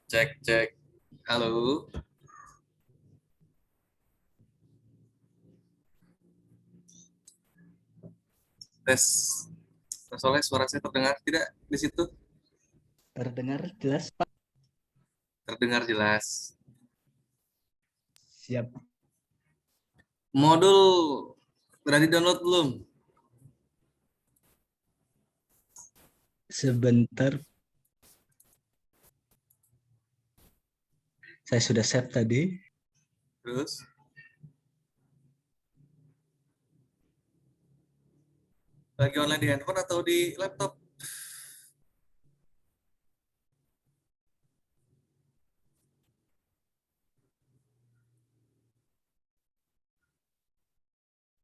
Cek, cek. Halo. Tes. Soalnya suara saya terdengar tidak di situ? Terdengar jelas, Pak. Terdengar jelas. Siap. Modul udah di-download belum? Sebentar, saya sudah save tadi. Terus lagi online di handphone atau di laptop?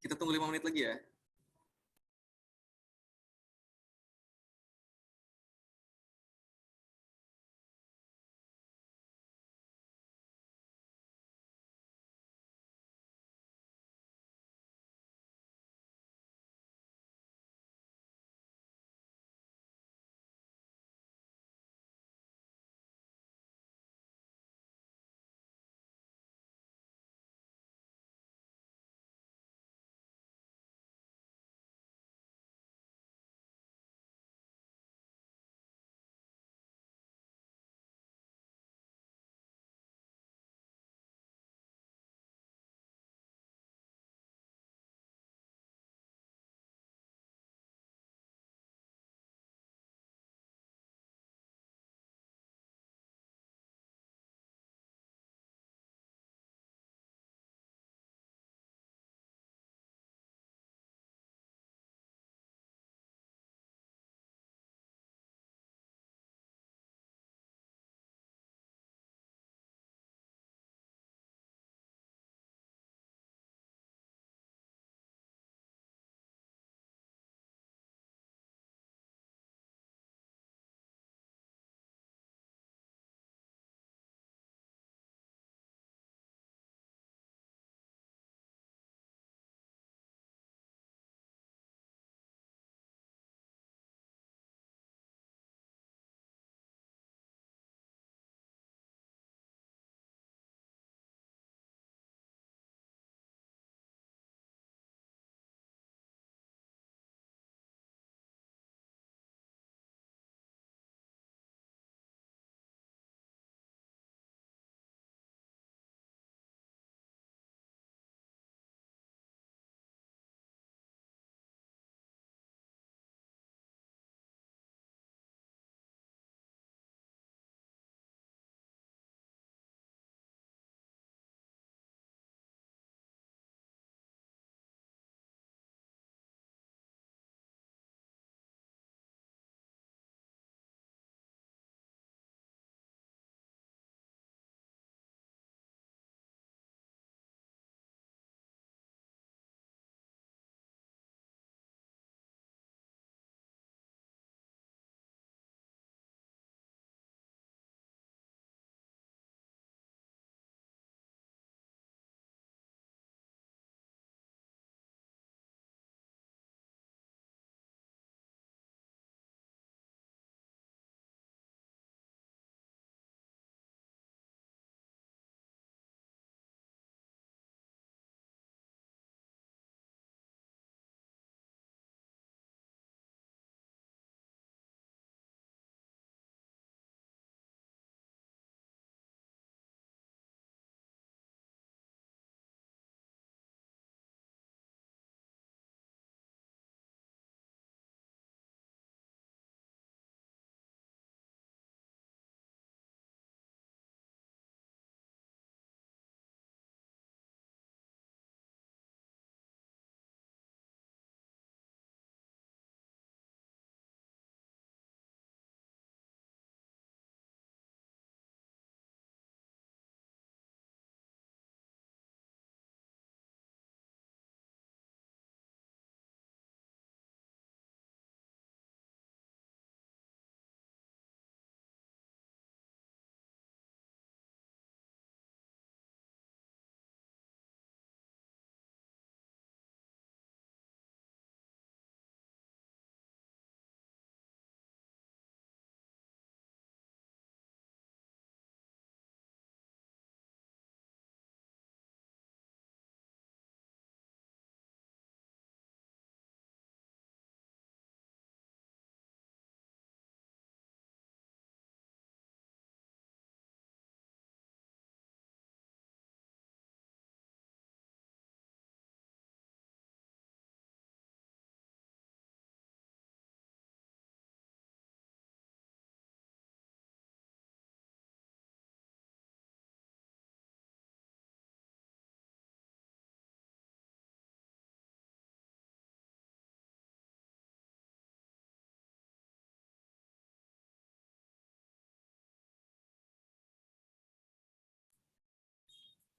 Kita tunggu 5 menit lagi ya.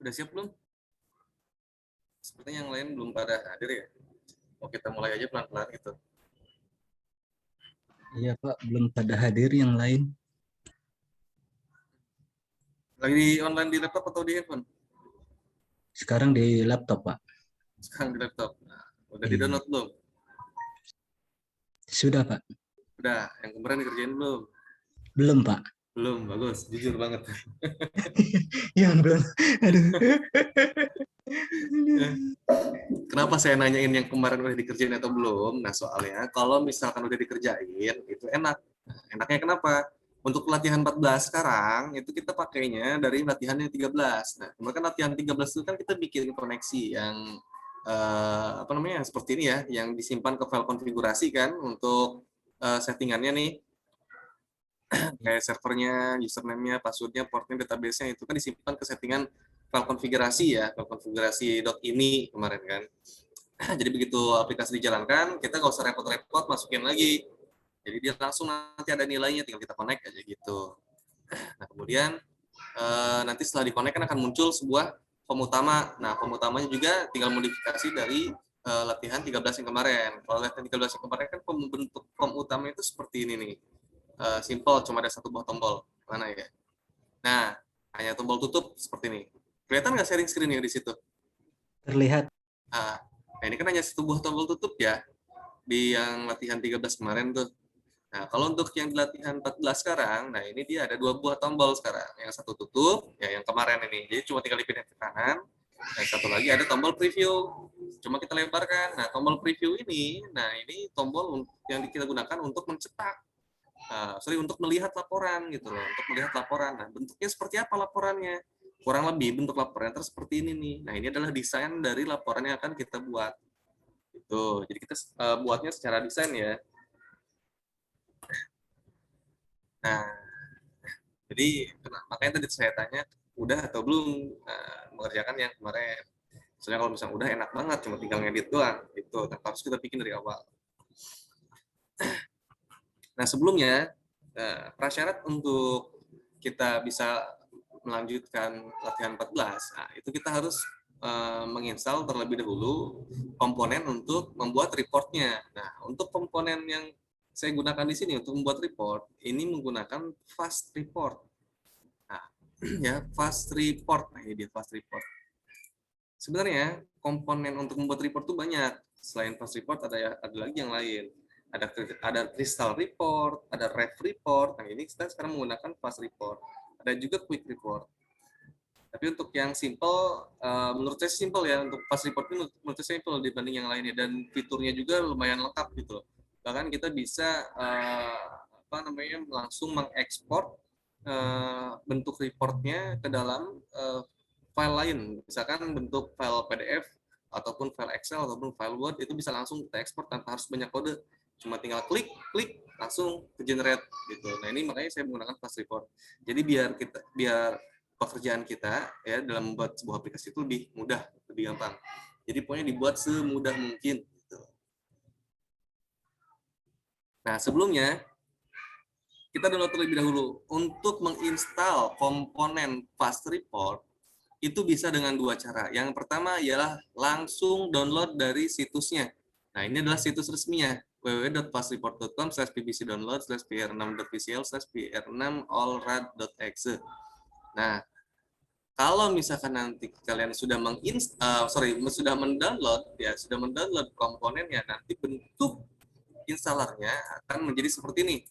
Udah siap belum? Sepertinya yang lain belum pada hadir ya. Oh, kita mulai aja pelan-pelan gitu. Iya Pak, belum pada hadir yang lain. Lagi di online di laptop atau di handphone? Sekarang di laptop Pak. Sekarang di laptop. Nah, udah Iya. di-download belum? Sudah Pak. Udah, yang kemarin dikerjain belum? Belum Pak. Belum, bagus. Jujur banget. Yang belum. Aduh. Kenapa saya nanyain yang kemarin udah dikerjain atau belum? Nah, soalnya kalau misalkan udah dikerjain, itu enak. Nah, enaknya kenapa? Untuk latihan 14 sekarang, itu kita pakainya dari latihan yang 13. Nah, kemarin kan latihan 13 itu kan kita bikin koneksi yang apa namanya, seperti ini ya, yang disimpan ke file konfigurasi kan, untuk settingannya nih, kayak servernya, username-nya, password-nya, portnya, database-nya, itu kan disimpan ke settingan file konfigurasi ya, file konfigurasi.ini kemarin kan. Jadi begitu aplikasi dijalankan, kita nggak usah repot-repot masukin lagi. Jadi dia langsung nanti ada nilainya, tinggal kita connect aja gitu. Nah kemudian nanti setelah di-connect kan akan muncul sebuah form utama. Nah form utamanya juga tinggal modifikasi dari latihan 13 yang kemarin. Kalau latihan 13 yang kemarin kan bentuk form utama itu seperti ini nih. Simple, cuma ada satu buah tombol. Mana ya? Nah, hanya tombol tutup seperti ini. Kelihatan nggak sharing screen-nya di situ? Terlihat. Nah, ini kan hanya satu buah tombol tutup ya, di yang latihan 13 kemarin tuh. Nah, kalau untuk yang di latihan 14 sekarang, nah ini dia ada dua buah tombol sekarang. Yang satu tutup, ya yang kemarin ini. Jadi cuma tinggal dipindah ke kanan. Yang satu lagi ada tombol preview. Cuma kita lebarkan. Nah, tombol preview ini, nah ini tombol yang kita gunakan untuk mencetak. Untuk melihat laporan gitu loh, untuk melihat laporan. Nah, bentuknya seperti apa laporannya? Kurang lebih bentuk laporannya terus seperti ini nih. Nah, ini adalah desain dari laporan yang akan kita buat. Itu. Jadi kita buatnya secara desain ya. Nah, jadi makanya tadi saya tanya udah atau belum mengerjakan yang kemarin. Soalnya kalau misalnya udah enak banget, cuma tinggal ngedit doang gitu. Tanpa harus kita bikin dari awal. Nah, sebelumnya prasyarat untuk kita bisa melanjutkan latihan 14, nah, itu kita harus menginstal terlebih dahulu komponen untuk membuat reportnya. Nah, untuk komponen yang saya gunakan di sini untuk membuat report, ini menggunakan fast report. Nah, ya fast report. Nah, ini dia fast report. Sebenarnya komponen untuk membuat report itu banyak. Selain fast report ada lagi yang lain. Ada crystal report, ada ref report. Nah, ini kita sekarang menggunakan fast report. Ada juga quick report. Tapi untuk yang simple, menurut saya simple ya. Untuk fast report ini menurut saya simple dibanding yang lainnya, dan fiturnya juga lumayan lengkap gitu. Bahkan kita bisa langsung mengekspor bentuk reportnya ke dalam file lain, misalkan bentuk file PDF ataupun file Excel ataupun file Word, itu bisa langsung kita ekspor tanpa harus banyak kode, cuma tinggal klik langsung ke generate gitu. Nah ini makanya saya menggunakan fast report. Jadi biar pekerjaan kita ya dalam membuat sebuah aplikasi itu lebih mudah, lebih gampang. Jadi pokoknya dibuat semudah mungkin. Gitu. Nah sebelumnya kita download terlebih dahulu. Untuk menginstal komponen fast report itu bisa dengan dua cara. Yang pertama ialah langsung download dari situsnya. Nah, ini adalah situs resminya, www.fastreportdownload/pbcdownload/pr6.pr6allrad.exe. Nah, kalau misalkan nanti kalian sudah mendownload komponennya, nanti bentuk instalarnya akan menjadi seperti ini.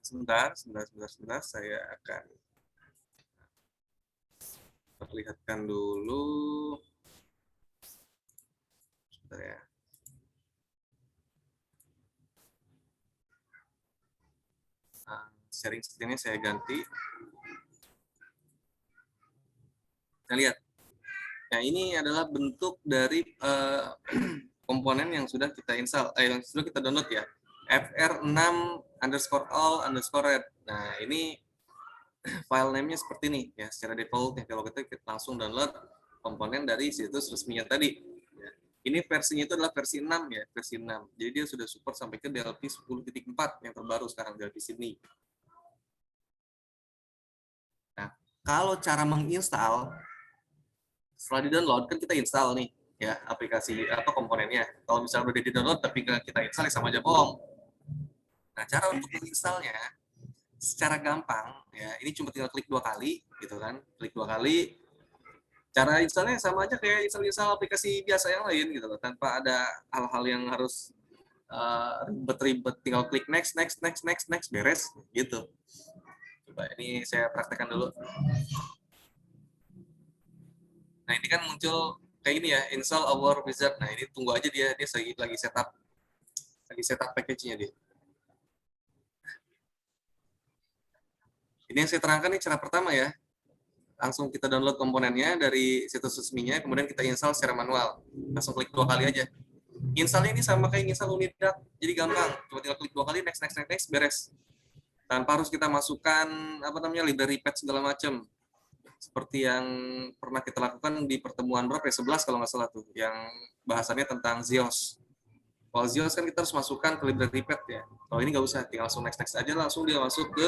Sebentar, saya akan perlihatkan dulu. Sebentar ya. Sharing screen-nya saya ganti. Nah, lihat. Nah, ini adalah bentuk dari komponen yang sudah kita install, yang sudah kita download ya. fr6_all_red. Nah, ini file name-nya seperti ini ya, secara default ya. Kalau kita langsung download komponen dari situs resminya tadi. Ya. Ini versinya itu adalah versi 6 ya, versi 6. Jadi dia sudah support sampai ke DLP 10.4 yang terbaru sekarang, DLP Sydney. Nah, kalau cara menginstal setelah di-download kan kita install nih ya aplikasi apa komponennya. Kalau misalnya udah di-download tapi kita install ya sama aja bohong. Nah, cara untuk menginstalnya secara gampang ya, ini cuma tinggal klik 2 kali gitu kan. Klik 2 kali. Cara installnya sama aja kayak install aplikasi biasa yang lain gitu loh, tanpa ada hal-hal yang harus ribet-ribet, tinggal klik next, next, next, next, next, beres gitu. Coba ini saya praktekkan dulu. Nah, ini kan muncul kayak gini ya, install our wizard. Nah, ini tunggu aja dia lagi setup package-nya dia. Ini yang saya terangkan nih cara pertama ya. Langsung kita download komponennya dari situs resminya, kemudian kita install secara manual. Langsung klik 2 kali aja. Installnya ini sama kayak install Unidak, jadi gampang. Cuma tinggal klik 2 kali, next, next, next, next, beres. Tanpa harus kita masukkan apa namanya library patch segala macam. Seperti yang pernah kita lakukan di pertemuan berapa ya? 11 kalau nggak salah tuh, yang bahasannya tentang ZIOS. Kalau ZIOS kan kita harus masukkan ke library patch ya. Kalau ini nggak usah, tinggal langsung next, next aja, langsung dia masuk ke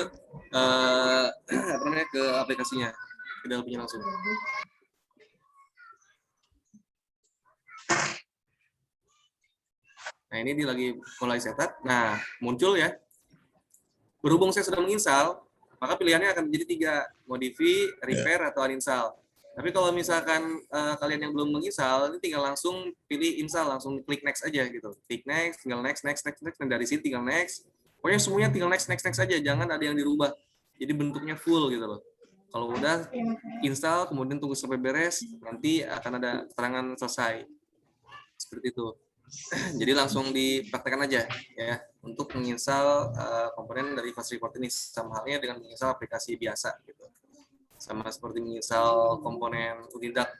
apa namanya, ke aplikasinya. Ke dalamnya langsung. Nah, ini dia lagi mulai setup. Nah, muncul ya. Berhubung saya sudah menginstal, maka pilihannya akan menjadi 3, modify, repair, atau uninstall. Tapi kalau misalkan kalian yang belum menginstal, ini tinggal langsung pilih install, langsung klik next aja gitu. Klik next, tinggal next, next, next, next, dan dari sini tinggal next. Pokoknya semuanya tinggal next, next, next aja, jangan ada yang dirubah. Jadi bentuknya full gitu loh. Kalau udah install, kemudian tunggu sampai beres, nanti akan ada keterangan selesai. Seperti itu. Jadi langsung dipraktekkan aja ya untuk menginstal komponen dari Fast Report ini, sama halnya dengan menginstal aplikasi biasa gitu. Sama seperti menginstal komponen Unidak.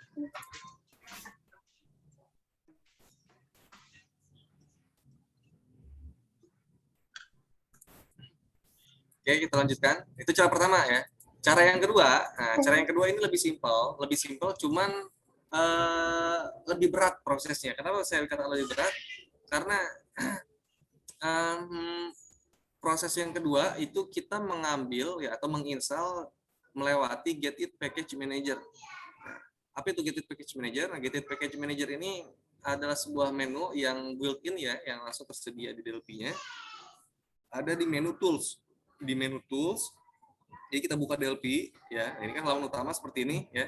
Oke, kita lanjutkan. Itu cara pertama ya. Cara yang kedua ini lebih simpel, cuman lebih berat prosesnya. Kenapa saya katakan lebih berat? Karena proses yang kedua itu kita mengambil ya atau menginstal melewati Get It Package Manager. Apa itu Get It Package Manager? Nah, Get It Package Manager ini adalah sebuah menu yang built-in ya, yang langsung tersedia di DLP-nya. Ada di menu Tools. Di menu Tools, jadi kita buka DLP ya. Ini kan halaman utama seperti ini ya.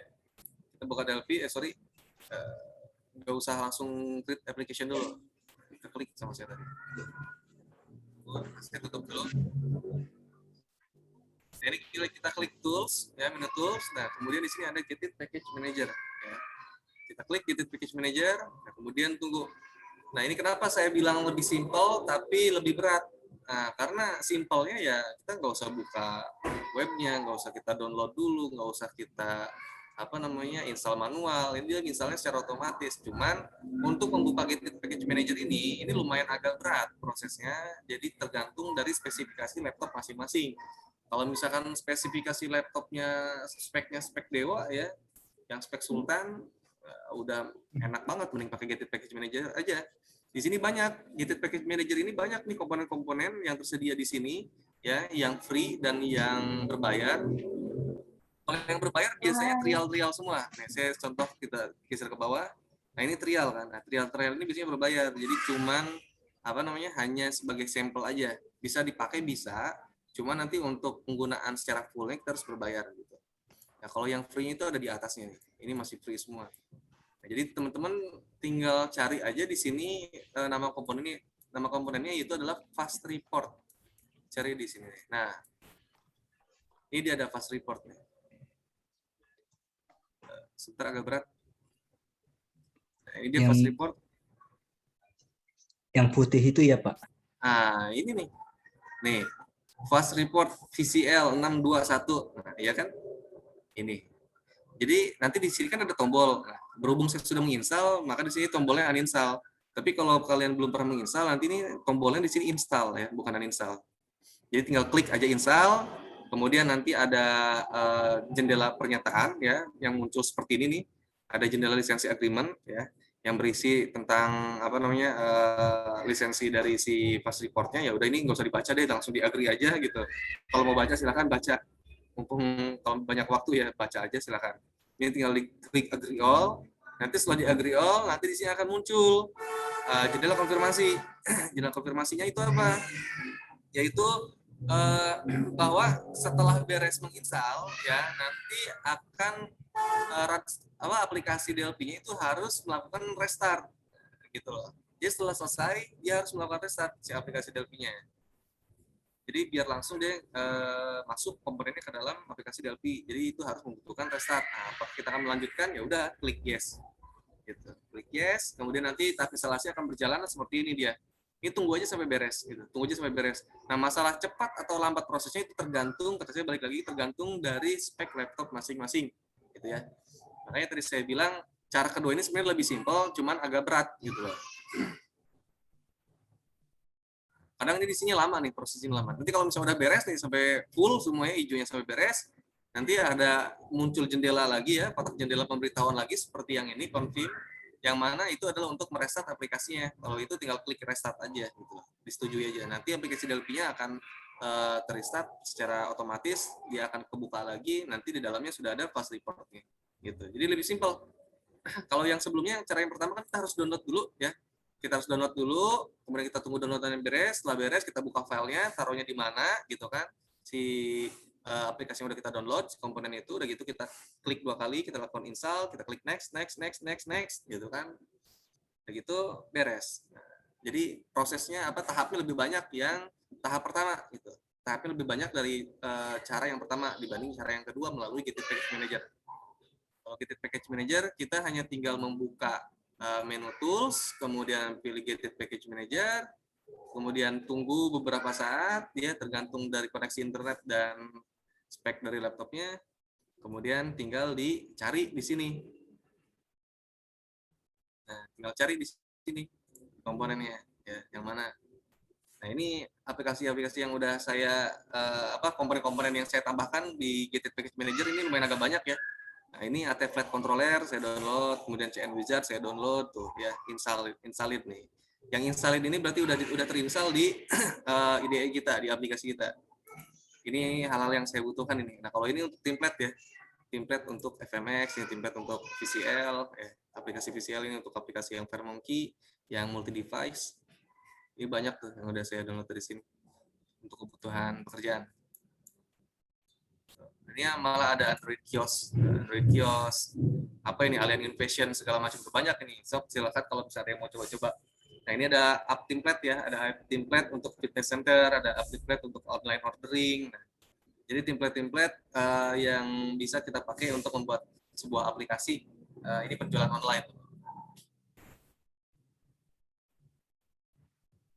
Kita buka DLP, nggak usah langsung create application dulu. Kita klik sama saya tadi. Saya tutup dulu. Jadi kita klik tools, ya menu tools. Nah, kemudian di sini ada Get It Package Manager. Ya. Kita klik Get It Package Manager, nah, kemudian tunggu. Nah, ini kenapa saya bilang lebih simpel tapi lebih berat. Nah, karena simpelnya ya kita nggak usah buka webnya, nggak usah kita download dulu, nggak usah kita install manual. Ini dia installnya secara otomatis. Cuman untuk membuka Get It Package Manager ini lumayan agak berat prosesnya. Jadi tergantung dari spesifikasi laptop masing-masing. Kalau misalkan spesifikasi laptopnya speknya spek Dewa ya, yang spek Sultan, udah enak banget mending pakai Get It Package Manager aja. Di sini banyak Get It Package Manager ini banyak nih komponen-komponen yang tersedia di sini ya, yang free dan yang berbayar. Kalau yang berbayar biasanya trial semua. Nah, saya contoh kita geser ke bawah. Nah, ini trial kan. Nah, trial ini biasanya berbayar. Jadi cuman hanya sebagai sampel aja. Bisa dipakai bisa, cuma nanti untuk penggunaan secara full kita harus berbayar gitu. Nah, kalau yang free itu ada di atasnya nih. Ini masih free semua. Nah, jadi teman-teman tinggal cari aja di sini nama komponennya itu adalah Fast Report. Cari di sini. Nah, ini dia ada Fast Report-nya. Sebentar agak berat. Nah, ini dia Fast Report. Yang putih itu ya, Pak? Nah, ini nih. Nih, Fast Report VCL 621. Nah, iya kan? Ini. Jadi nanti di sini kan ada tombol. Nah, berhubung saya sudah menginstal, maka di sini tombolnya uninstall. Tapi kalau kalian belum pernah menginstal, nanti ini tombolnya di sini install ya, bukan uninstall. Jadi tinggal klik aja install, kemudian nanti ada jendela pernyataan ya, yang muncul seperti ini nih. Ada jendela lisensi agreement ya, yang berisi tentang lisensi dari si Fast Report-nya. Ya udah, ini nggak usah dibaca deh, langsung di agree aja gitu. Kalau mau baca silakan baca. Mumpung kalau banyak waktu ya baca aja silakan. Ini tinggal klik agree all. Nanti setelah di agree all, nanti di sini akan muncul jendela konfirmasi. Jendela konfirmasinya itu apa? Yaitu bahwa setelah beres menginstal ya nanti akan aplikasi DLP-nya itu harus melakukan restart gitu loh. Jadi setelah selesai dia harus melakukan restart si aplikasi DLP-nya. Jadi biar langsung dia masuk komponennya ke dalam aplikasi DLP. Jadi itu harus membutuhkan restart. Nah, apakah kita akan melanjutkan? Ya udah, klik yes. Gitu. Klik yes, kemudian nanti tahap instalasi akan berjalan seperti ini dia. Ini tunggu aja sampai beres gitu. Tunggu aja sampai beres. Nah, masalah cepat atau lambat prosesnya itu tergantung, kata saya balik lagi tergantung dari spek laptop masing-masing gitu ya. Makanya tadi saya bilang cara kedua ini sebenarnya lebih simpel, cuman agak berat gitu loh. Kadang ini di sini lama nih, prosesnya lama. Nanti kalau misalnya udah beres nih sampai full semuanya hijaunya sampai beres, nanti ada muncul jendela lagi ya, kotak jendela pemberitahuan lagi seperti yang ini confirm, yang mana itu adalah untuk merestart aplikasinya. Kalau itu tinggal klik restart aja gitu. Disetujui aja. Nanti aplikasi DLP-nya akan terrestart secara otomatis, dia akan kebuka lagi, nanti di dalamnya sudah ada fast report-nya gitu. Jadi lebih simpel. Kalau yang sebelumnya cara yang pertama kan kita harus download dulu ya. Kita harus download dulu, kemudian kita tunggu downloadannya beres, setelah beres kita buka filenya, taruhnya di mana gitu kan. Si aplikasi yang udah kita download, si komponen itu udah gitu kita klik 2 kali, kita lakukan install, kita klik next gitu kan. Udah gitu beres. Nah, jadi prosesnya tahapnya lebih banyak yang tahap pertama gitu. Tahapnya lebih banyak dari cara yang pertama dibanding cara yang kedua melalui Git Package Manager. Kalau Git Package Manager kita hanya tinggal membuka menu tools, kemudian pilih Git Package Manager, kemudian tunggu beberapa saat, dia tergantung dari koneksi internet dan spek dari laptopnya, kemudian tinggal dicari di sini. Nah, tinggal cari di sini komponennya, ya, yang mana. Nah, ini aplikasi-aplikasi yang udah saya komponen-komponen yang saya tambahkan di Git Package Manager ini lumayan agak banyak ya. Nah, ini AT Flat Controller saya download, kemudian CN Wizard saya download tuh ya, installed nih. Yang installed ini berarti udah terinstall di IDE kita, di aplikasi kita. Ini hal-hal yang saya butuhkan ini. Nah, kalau ini untuk template ya. Template untuk FMX, ini template untuk VCL, aplikasi VCL ini untuk aplikasi yang FairMonkey, yang multi device. Ini banyak tuh yang udah saya download dari sini untuk kebutuhan pekerjaan. Ini malah ada Android Kiosk, apa ini Alien Invasion segala macam banyak ini. Sob, silakan kalau misalnya yang mau coba-coba. Nah, ini ada app template ya, ada app template untuk fitness center, ada app template untuk online ordering. Nah, jadi template-template yang bisa kita pakai untuk membuat sebuah aplikasi ini penjualan online.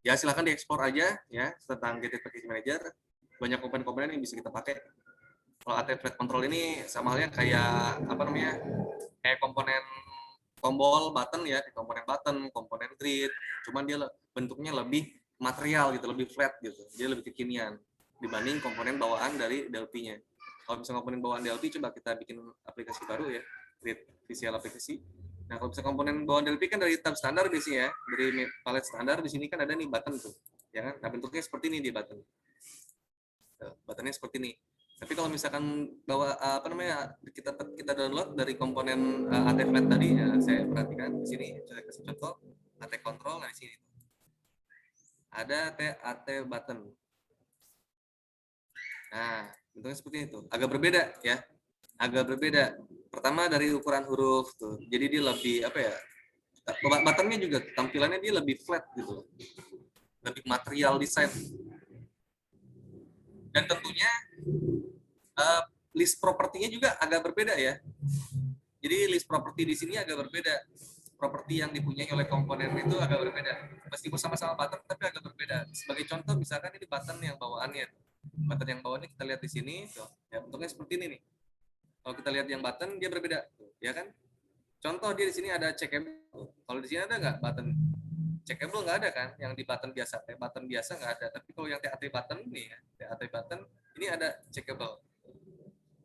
Ya silakan diekspor aja ya tentang Git Package Manager. Banyak komponen-komponen yang bisa kita pakai. Kalau AT Flat Control ini sama halnya kayak kayak komponen tombol button ya, komponen button, komponen grid, cuman dia bentuknya lebih material gitu, lebih flat gitu, dia lebih kekinian dibanding komponen bawaan dari DLP-nya. Kalau misalnya komponen bawaan DLP, coba kita bikin aplikasi baru ya, grid visual aplikasi. Nah, kalau misalnya komponen bawaan DLP kan dari tab standar biasanya ya, dari palette standar, di sini kan ada nih button tuh, ya kan? Nah, bentuknya seperti ini di button. Buttonnya seperti ini. Tapi kalau misalkan bawa kita download dari komponen AT Flat tadi, ya, saya perhatikan di sini, saya kasih contoh AT Control, nah di sini ada AT Button. Nah, bentuknya seperti itu. Agak berbeda ya, agak berbeda. Pertama dari ukuran huruf tuh, jadi dia lebih buttonnya juga tampilannya dia lebih flat gitu, lebih material design. Dan tentunya list propertinya juga agak berbeda ya. Jadi list properti di sini agak berbeda. Properti yang dipunyai oleh komponen itu agak berbeda. Meskipun sama-sama button tapi agak berbeda. Sebagai contoh misalkan ini button yang bawaannya. Button yang bawaannya kita lihat di sini, tuh. Ya bentuknya seperti ini nih. Kalau kita lihat yang button dia berbeda, tuh, ya kan? Contoh dia di sini ada checkable. Kalau di sini ada nggak button checkable? Nggak ada kan? Yang di button biasa, button biasa nggak ada. Tapi kalau yang TAT button nih, TAT button ini ada checkable.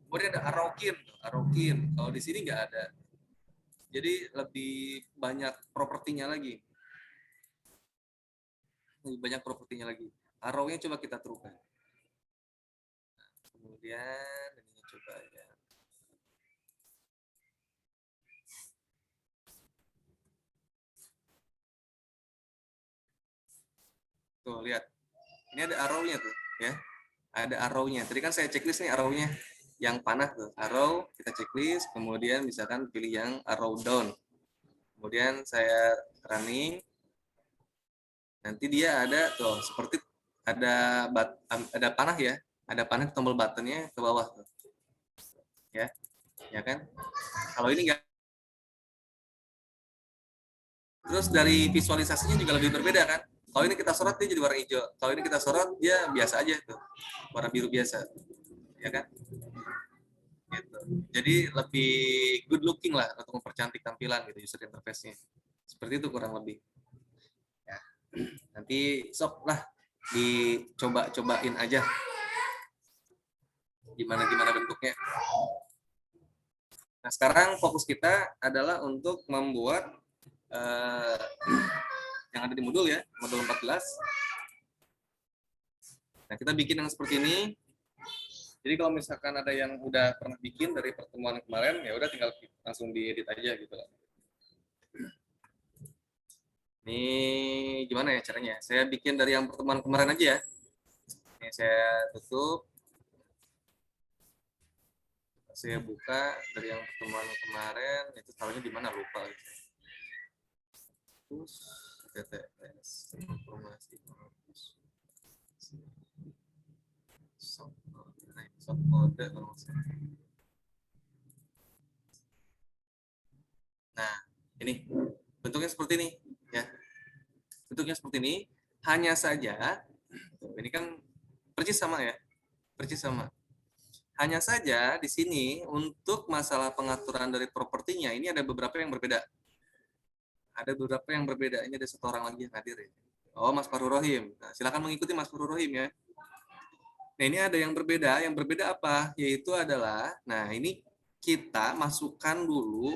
Kemudian ada arrow key. Kalau di sini nggak ada. Jadi lebih banyak propertinya lagi. Lebih banyak propertinya lagi. Arrow-nya coba kita terukan. Nah, kemudian ini coba ya. Tuh, lihat. Ini ada arrow-nya tuh, ya. Ada arrow-nya. Tadi kan saya checklist nih arrow-nya. Yang panah tuh, arrow, kita checklist, kemudian misalkan pilih yang arrow down. Kemudian saya running. Nanti dia ada tuh seperti ada panah ya. Ada panah tombol buttonnya ke bawah tuh. Ya. Ya kan? Kalau ini enggak. Terus dari visualisasinya juga lebih berbeda kan? Kalau ini kita sorot dia jadi warna hijau. Kalau ini kita sorot dia biasa aja tuh. Warna biru biasa. Ya kan? Gitu. Jadi lebih good looking lah untuk mempercantik tampilan gitu user interface-nya. Seperti itu kurang lebih. Ya. Nanti sok lah dicoba-cobain aja gimana bentuknya. Nah, sekarang fokus kita adalah untuk membuat yang ada di modul ya, modul 14. Nah, kita bikin yang seperti ini. Jadi kalau misalkan ada yang udah pernah bikin dari pertemuan kemarin, ya udah tinggal langsung diedit aja gitu lah. Ini gimana ya caranya? Saya bikin dari yang pertemuan kemarin aja ya. Ini saya tutup. Saya buka dari yang pertemuan kemarin, itu taruhnya di mana lupa. Terus TTS informasi softcode. Nah, ini bentuknya seperti ini ya. Bentuknya seperti ini. Hanya saja ini kan persis sama ya. Persis sama. Hanya saja di sini untuk masalah pengaturan dari propertinya ini ada beberapa yang berbeda. Ada beberapa yang berbeda. Ini ada satu orang lagi yang hadir ya. Oh, Mas Farul Rohim. Nah, silakan mengikuti Mas Farul Rohim ya. Nah, ini ada yang berbeda. Yang berbeda apa? Yaitu adalah, nah ini kita masukkan dulu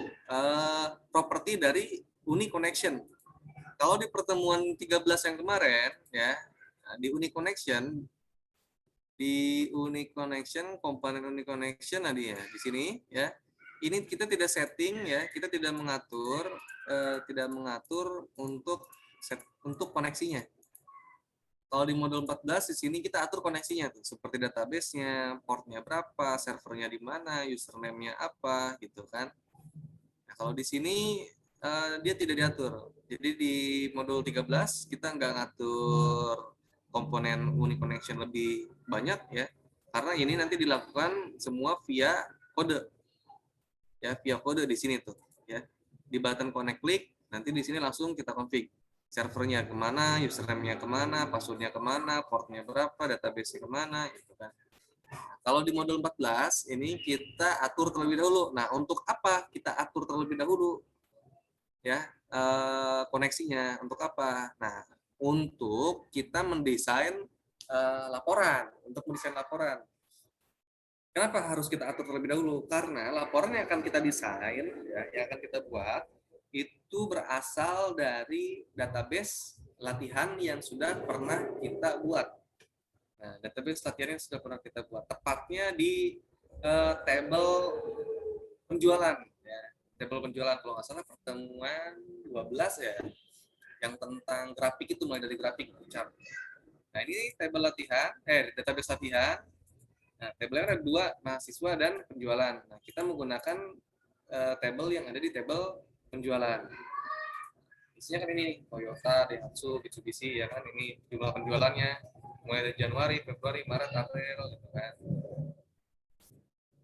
properti dari Uni Connection. Kalau di pertemuan 13 yang kemarin, ya, di Uni Connection, komponen Uni Connection tadi ya, di sini ya. Ini kita tidak setting ya, kita tidak mengatur untuk koneksinya. Kalau di modul 14 di sini kita atur koneksinya tuh, seperti database-nya, portnya berapa, servernya di mana, username-nya apa gitu kan. Nah, kalau di sini dia tidak diatur. Jadi di modul 13 kita nggak ngatur komponen Uni Connection lebih banyak ya, karena ini nanti dilakukan semua via kode. Ya, via kode di sini tuh ya. Di button connect klik, nanti di sini langsung kita config. Servernya kemana, username-nya kemana, password-nya kemana, portnya berapa, database-nya kemana, gitu kan. Kalau di modul 14, ini kita atur terlebih dahulu. Nah, untuk apa kita atur terlebih dahulu? Ya, koneksinya. Untuk apa? Nah, untuk kita mendesain laporan. Untuk mendesain laporan. Kenapa harus kita atur terlebih dahulu? Karena laporan yang akan kita desain, ya, yang akan kita buat, itu berasal dari database latihan yang sudah pernah kita buat. Nah, database latihan yang sudah pernah kita buat, tepatnya di table penjualan. Ya. Table penjualan, kalau nggak salah pertemuan 12 ya, yang tentang grafik itu, mulai dari grafik ucap. Nah, ini table latihan, database latihan. Nah, tabelnya ada 2, mahasiswa dan penjualan. Nah, kita menggunakan table yang ada di table penjualan. Isinya kan ini Toyota, Daihatsu, Mitsubishi ya kan, ini jumlah penjualannya mulai dari Januari, Februari, Maret, April gitu kan.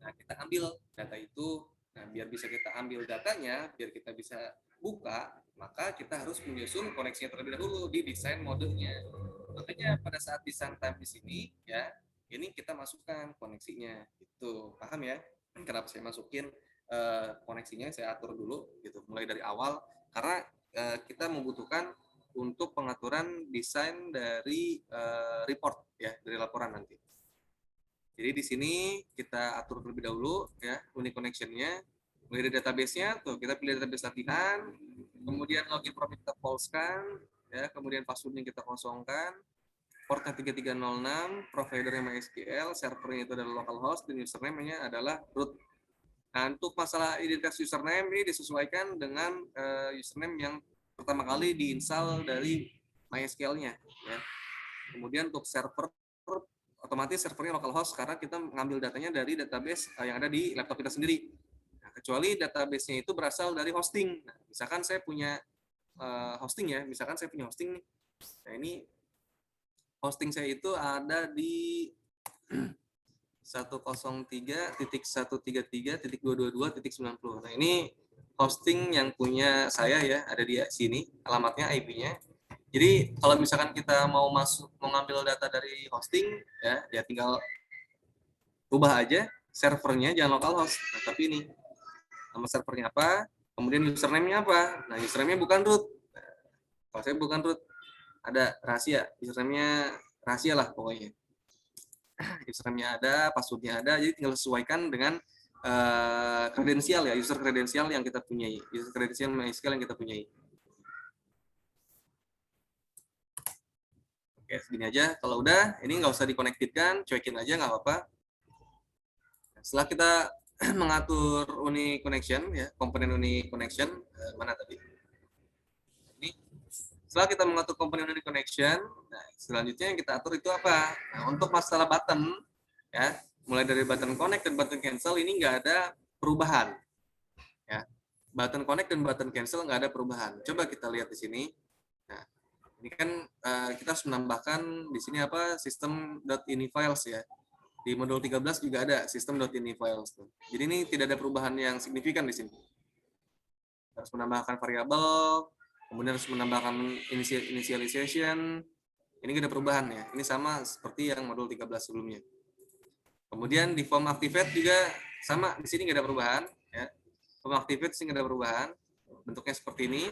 Nah, kita ambil data itu. Nah, biar bisa kita ambil datanya, biar kita bisa buka, maka kita harus menyusun koneksinya terlebih dahulu di desain modenya. Makanya pada saat desain time di sini ya, ini kita masukkan koneksinya gitu. Paham ya kenapa saya masukin koneksinya, saya atur dulu gitu mulai dari awal, karena kita membutuhkan untuk pengaturan desain dari report ya, dari laporan nanti. Jadi di sini kita atur terlebih dahulu ya Uni Connection-nya, mulai dari database-nya tuh kita pilih database latihan, kemudian login profile kita false-kan ya, kemudian password-nya kita kosongkan, portnya 3306, providernya MySQL, servernya itu adalah localhost, dan username-nya adalah root. Nah, untuk masalah identitas username ini disesuaikan dengan username yang pertama kali diinstal dari MySQL-nya. Ya. Kemudian untuk server, otomatis servernya localhost karena kita mengambil datanya dari database yang ada di laptop kita sendiri. Nah, kecuali database-nya itu berasal dari hosting. Nah, misalkan saya punya hosting ya, misalkan saya punya hosting nih. Nah, ini hosting saya itu ada di 103.133.222.90. Nah, ini hosting yang punya saya ya, ada di sini, alamatnya IP-nya. Jadi kalau misalkan kita mau ngambil data dari hosting ya tinggal ubah aja servernya, jangan localhost. Nah, tapi ini nama servernya apa, kemudian username-nya apa. Nah, username-nya bukan root. Nah, kalau saya bukan root, ada rahasia. Username-nya rahasia lah pokoknya. Username-nya ada, password-nya ada, jadi tinggal sesuaikan dengan kredensial ya, user kredensial yang kita punyai, user kredensial MySQL yang kita punyai. Oke, segini aja. Kalau udah, ini nggak usah dikonektifkan, cuekin aja nggak apa-apa. Setelah kita mengatur unique connection ya, komponen unique connection mana tadi? Ini setelah kita mengatur komponen unique connection, nah, selanjutnya yang kita atur itu apa? Nah, untuk masalah button ya, mulai dari button connect dan button cancel ini nggak ada perubahan ya. Button connect dan button cancel nggak ada perubahan. Coba kita lihat di sini. Nah, ini kan kita harus menambahkan di sini apa, system.ini files ya. Di modul 13 juga ada system.ini files. Jadi ini tidak ada perubahan yang signifikan di sini. Harus menambahkan variabel, kemudian harus menambahkan initialization. Ini tidak ada perubahan ya. Ini sama seperti yang modul 13 sebelumnya. Kemudian di form activate juga sama, di sini nggak ada perubahan ya. Form activate sih nggak ada perubahan. Bentuknya seperti ini.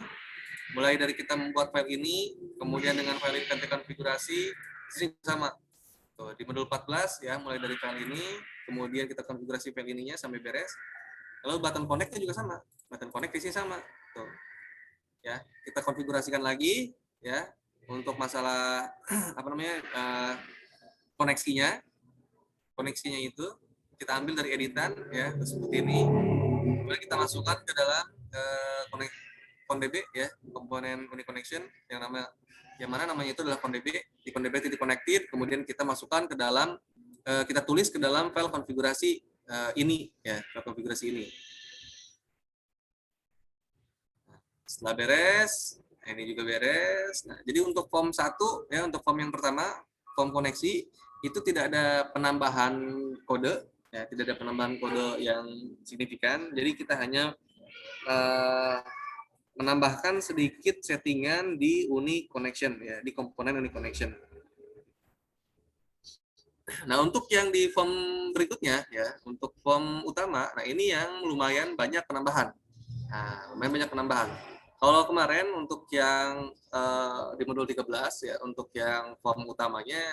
Mulai dari kita membuat file ini, kemudian dengan file ini kita konfigurasi, di sini sama. Tuh, di modul 14 ya, mulai dari file ini, kemudian kita konfigurasi file ininya sampai beres. Lalu button connect-nya juga sama. Button connect di sini sama. Tuh. Ya, kita konfigurasikan lagi ya untuk masalah apa namanya? Koneksinya. Koneksinya itu kita ambil dari editan ya, seperti ini. Kemudian kita masukkan ke dalam ConDB ya, komponen unique connection yang mana namanya itu adalah ConDB. Di ConDB titik connected, kemudian kita masukkan ke dalam kita tulis ke dalam file konfigurasi ini ya, file konfigurasi ini. Setelah beres, ini juga beres. Nah, jadi untuk form 1 ya, untuk form yang pertama, form koneksi itu tidak ada penambahan kode ya, tidak ada penambahan kode yang signifikan. Jadi kita hanya menambahkan sedikit settingan di unique connection ya, di komponen unique connection. Nah, untuk yang di form berikutnya ya, untuk form utama, nah ini yang lumayan banyak penambahan. Nah, lumayan banyak penambahan. Kalau kemarin untuk yang di modul 13 ya, untuk yang form utamanya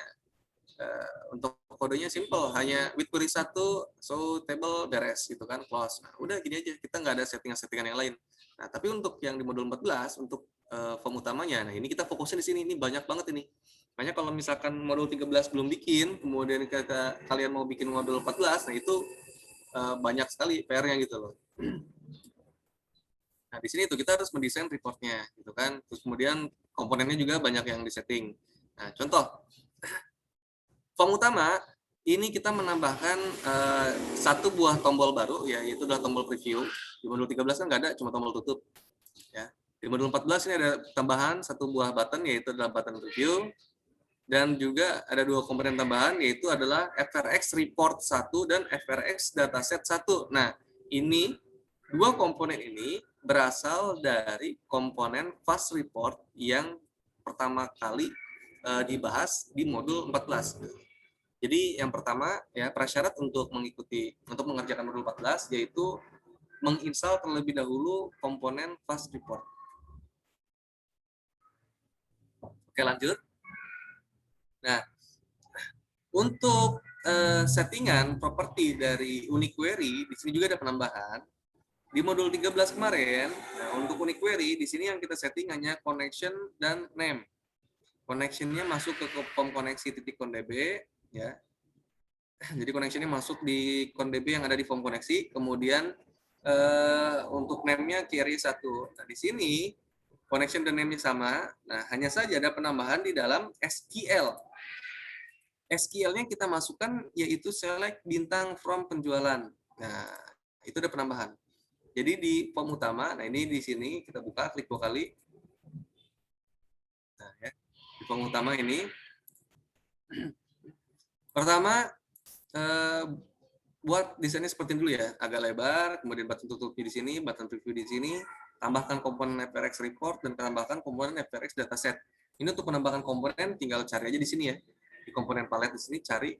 untuk kodenya simple, hanya with query 1, so table beres gitu kan, close. Nah, udah gini aja, kita nggak ada settingan-settingan yang lain. Nah, tapi untuk yang di modul 14 untuk form utamanya, nah ini kita fokusnya di sini, ini banyak banget ini. Makanya kalau misalkan modul 13 belum bikin, kemudian kalian mau bikin modul 14, nah itu banyak sekali PR-nya gitu loh. Nah, di sini tuh kita harus mendesain reportnya gitu kan. Terus kemudian komponennya juga banyak yang disetting. Nah, contoh form utama ini kita menambahkan satu buah tombol baru ya, yaitu adalah tombol preview. Di modul 13 kan nggak ada, cuma tombol tutup ya. Di modul 14 ini ada tambahan satu buah button, yaitu adalah button preview. Dan juga ada dua komponen tambahan, yaitu adalah FRX report 1 dan FRX dataset 1. Nah, ini dua komponen ini berasal dari komponen fast report yang pertama kali dibahas di modul 14. Jadi yang pertama ya, prasyarat untuk mengerjakan modul 14 yaitu menginstal terlebih dahulu komponen fast report. Oke, lanjut. Nah, untuk settingan properti dari unique query di sini juga ada penambahan. Di modul 13 kemarin, nah untuk unique query di sini yang kita setting hanya connection dan name. Connection-nya masuk ke form koneksi titik ConDB ya. Jadi connection-nya masuk di ConDB yang ada di form koneksi, kemudian untuk name-nya query 1. Nah, di sini connection dan name-nya sama. Nah, hanya saja ada penambahan di dalam SQL. SQL-nya kita masukkan yaitu select bintang from penjualan. Nah, itu ada penambahan. Jadi di form utama, nah ini di sini kita buka, klik 2 kali. Nah, ya. Di form utama ini, pertama buat desainnya seperti dulu ya, agak lebar, kemudian button tutupnya di sini, button preview di sini, tambahkan komponen FRX report dan tambahkan komponen FRX dataset. Ini untuk penambahan komponen tinggal cari aja di sini ya. Di komponen palet di sini cari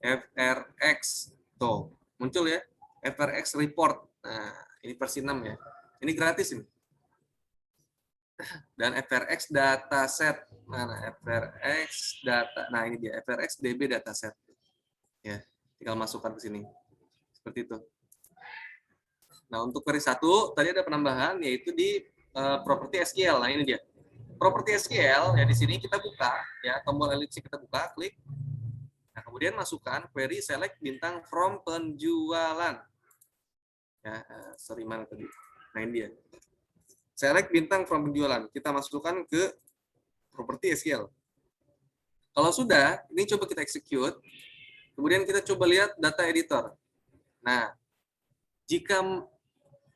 FRX. Tuh, muncul ya, FRX report. Nah, ini versi 6 ya. Ini gratis ini. Dan FRX dataset. Mana FRX data. Nah, ini dia FRX DB dataset. Ya, tinggal masukkan ke sini. Seperti itu. Nah, untuk query 1 tadi ada penambahan yaitu di properti SQL. Nah, ini dia. Properti SQL ya, di sini kita buka ya, tombol elipsi kita buka, klik. Nah, kemudian masukkan query select bintang from penjualan. Ya, sorry mana tadi. Nah, ini dia. Select bintang from penjualan. Kita masukkan ke properti SQL. Kalau sudah, ini coba kita execute. Kemudian kita coba lihat data editor. Nah, jika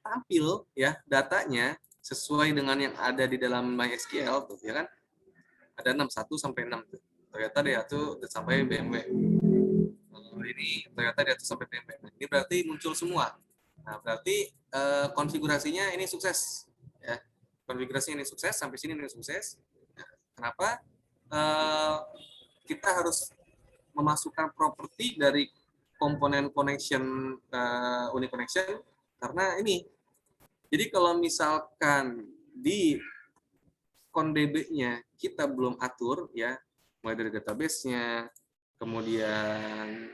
tampil ya datanya sesuai dengan yang ada di dalam MySQL tuh ya kan, ada 61 sampai 6 tuh. Toyota D1 sampai BMW. Kalau ini Toyota D1 sampai BMW. Nah, ini berarti muncul semua. Nah, berarti konfigurasinya ini sukses ya. Konfigurasinya ini sukses, sampai sini ini sukses. Nah, kenapa? Kita harus memasukkan properti dari komponen connection unit connection karena ini. Jadi kalau misalkan di ConDB-nya kita belum atur ya, mulai dari database-nya, kemudian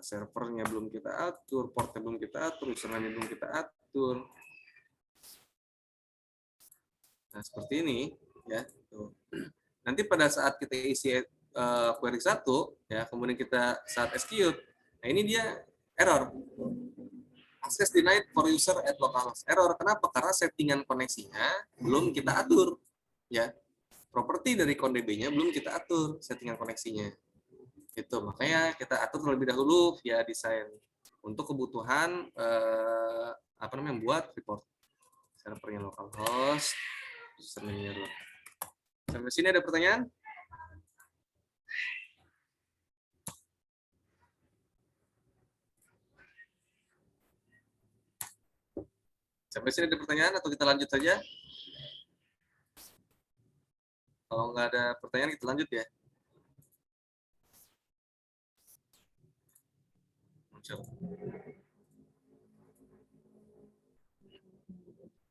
servernya belum kita atur, portnya belum kita atur, username belum kita atur. Nah, seperti ini ya. Tuh. Nanti pada saat kita isi query 1 ya, kemudian kita saat execute, nah ini dia error. Access denied for user at localhost. Error. Kenapa? Karena settingan koneksinya belum kita atur. Ya, properti dari ConDB-nya belum kita atur settingan koneksinya. Itu makanya kita atur terlebih dahulu via desain untuk kebutuhan apa namanya buat report. Servernya localhost, username-nya root. Sampai sini ada pertanyaan? Sampai sini ada pertanyaan atau kita lanjut saja? Kalau nggak ada pertanyaan, kita lanjut ya. Muncul.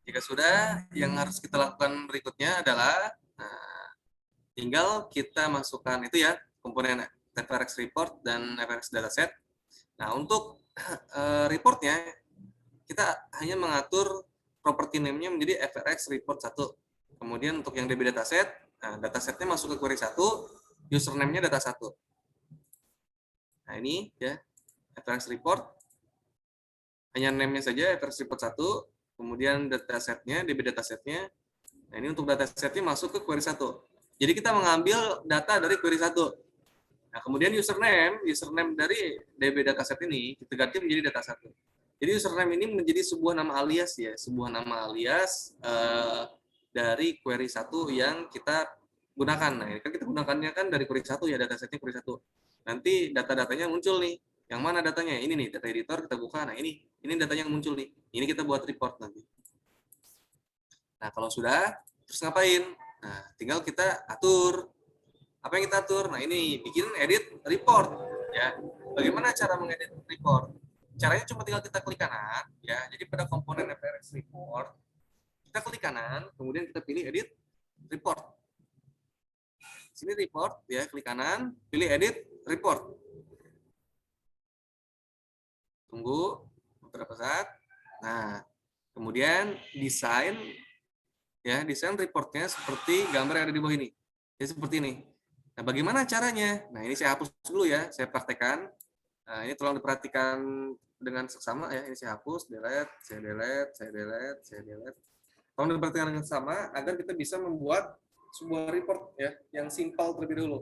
Jika sudah, yang harus kita lakukan berikutnya adalah tinggal kita masukkan itu ya, komponen FRX report dan FRX dataset. Nah, untuk reportnya, kita hanya mengatur property name-nya menjadi FRX report 1. Kemudian untuk yang DB dataset, nah, datasetnya masuk ke query 1, username-nya data 1. Nah, ini ya, FRX report. Hanya name-nya saja, FRX report 1. Kemudian datasetnya, DB datasetnya. Nah, ini untuk datasetnya masuk ke query 1. Jadi kita mengambil data dari query 1. Nah, kemudian username dari DB dataset ini kita ganti menjadi data 1. Jadi username ini menjadi sebuah nama alias ya, sebuah nama alias dari query 1 yang kita gunakan. Nah, ini kan kita gunakannya kan dari query 1 ya, datasetnya query 1. Nanti data-datanya muncul nih. Yang mana datanya? Ini nih, data editor kita buka. Nah, ini datanya yang muncul nih. Ini kita buat report nanti. Nah, kalau sudah, terus ngapain? Nah, tinggal kita atur. Apa yang kita atur? Nah, ini bikin edit report ya. Bagaimana cara mengedit report? Caranya cuma tinggal kita klik kanan ya. Jadi pada komponen FRX report kita klik kanan, kemudian kita pilih edit report. Sini report ya, klik kanan, pilih edit report. Tunggu beberapa saat. Nah, kemudian desain ya, desain reportnya seperti gambar yang ada di bawah ini. Ya seperti ini. Nah, bagaimana caranya? Nah, ini saya hapus dulu ya, saya praktekkan. Nah, ini tolong diperhatikan dengan seksama ya. Ini saya hapus, delete, saya delete, saya delete, saya delete. Tolong diperhatikan dengan sama agar kita bisa membuat sebuah report ya yang simpel terlebih dahulu.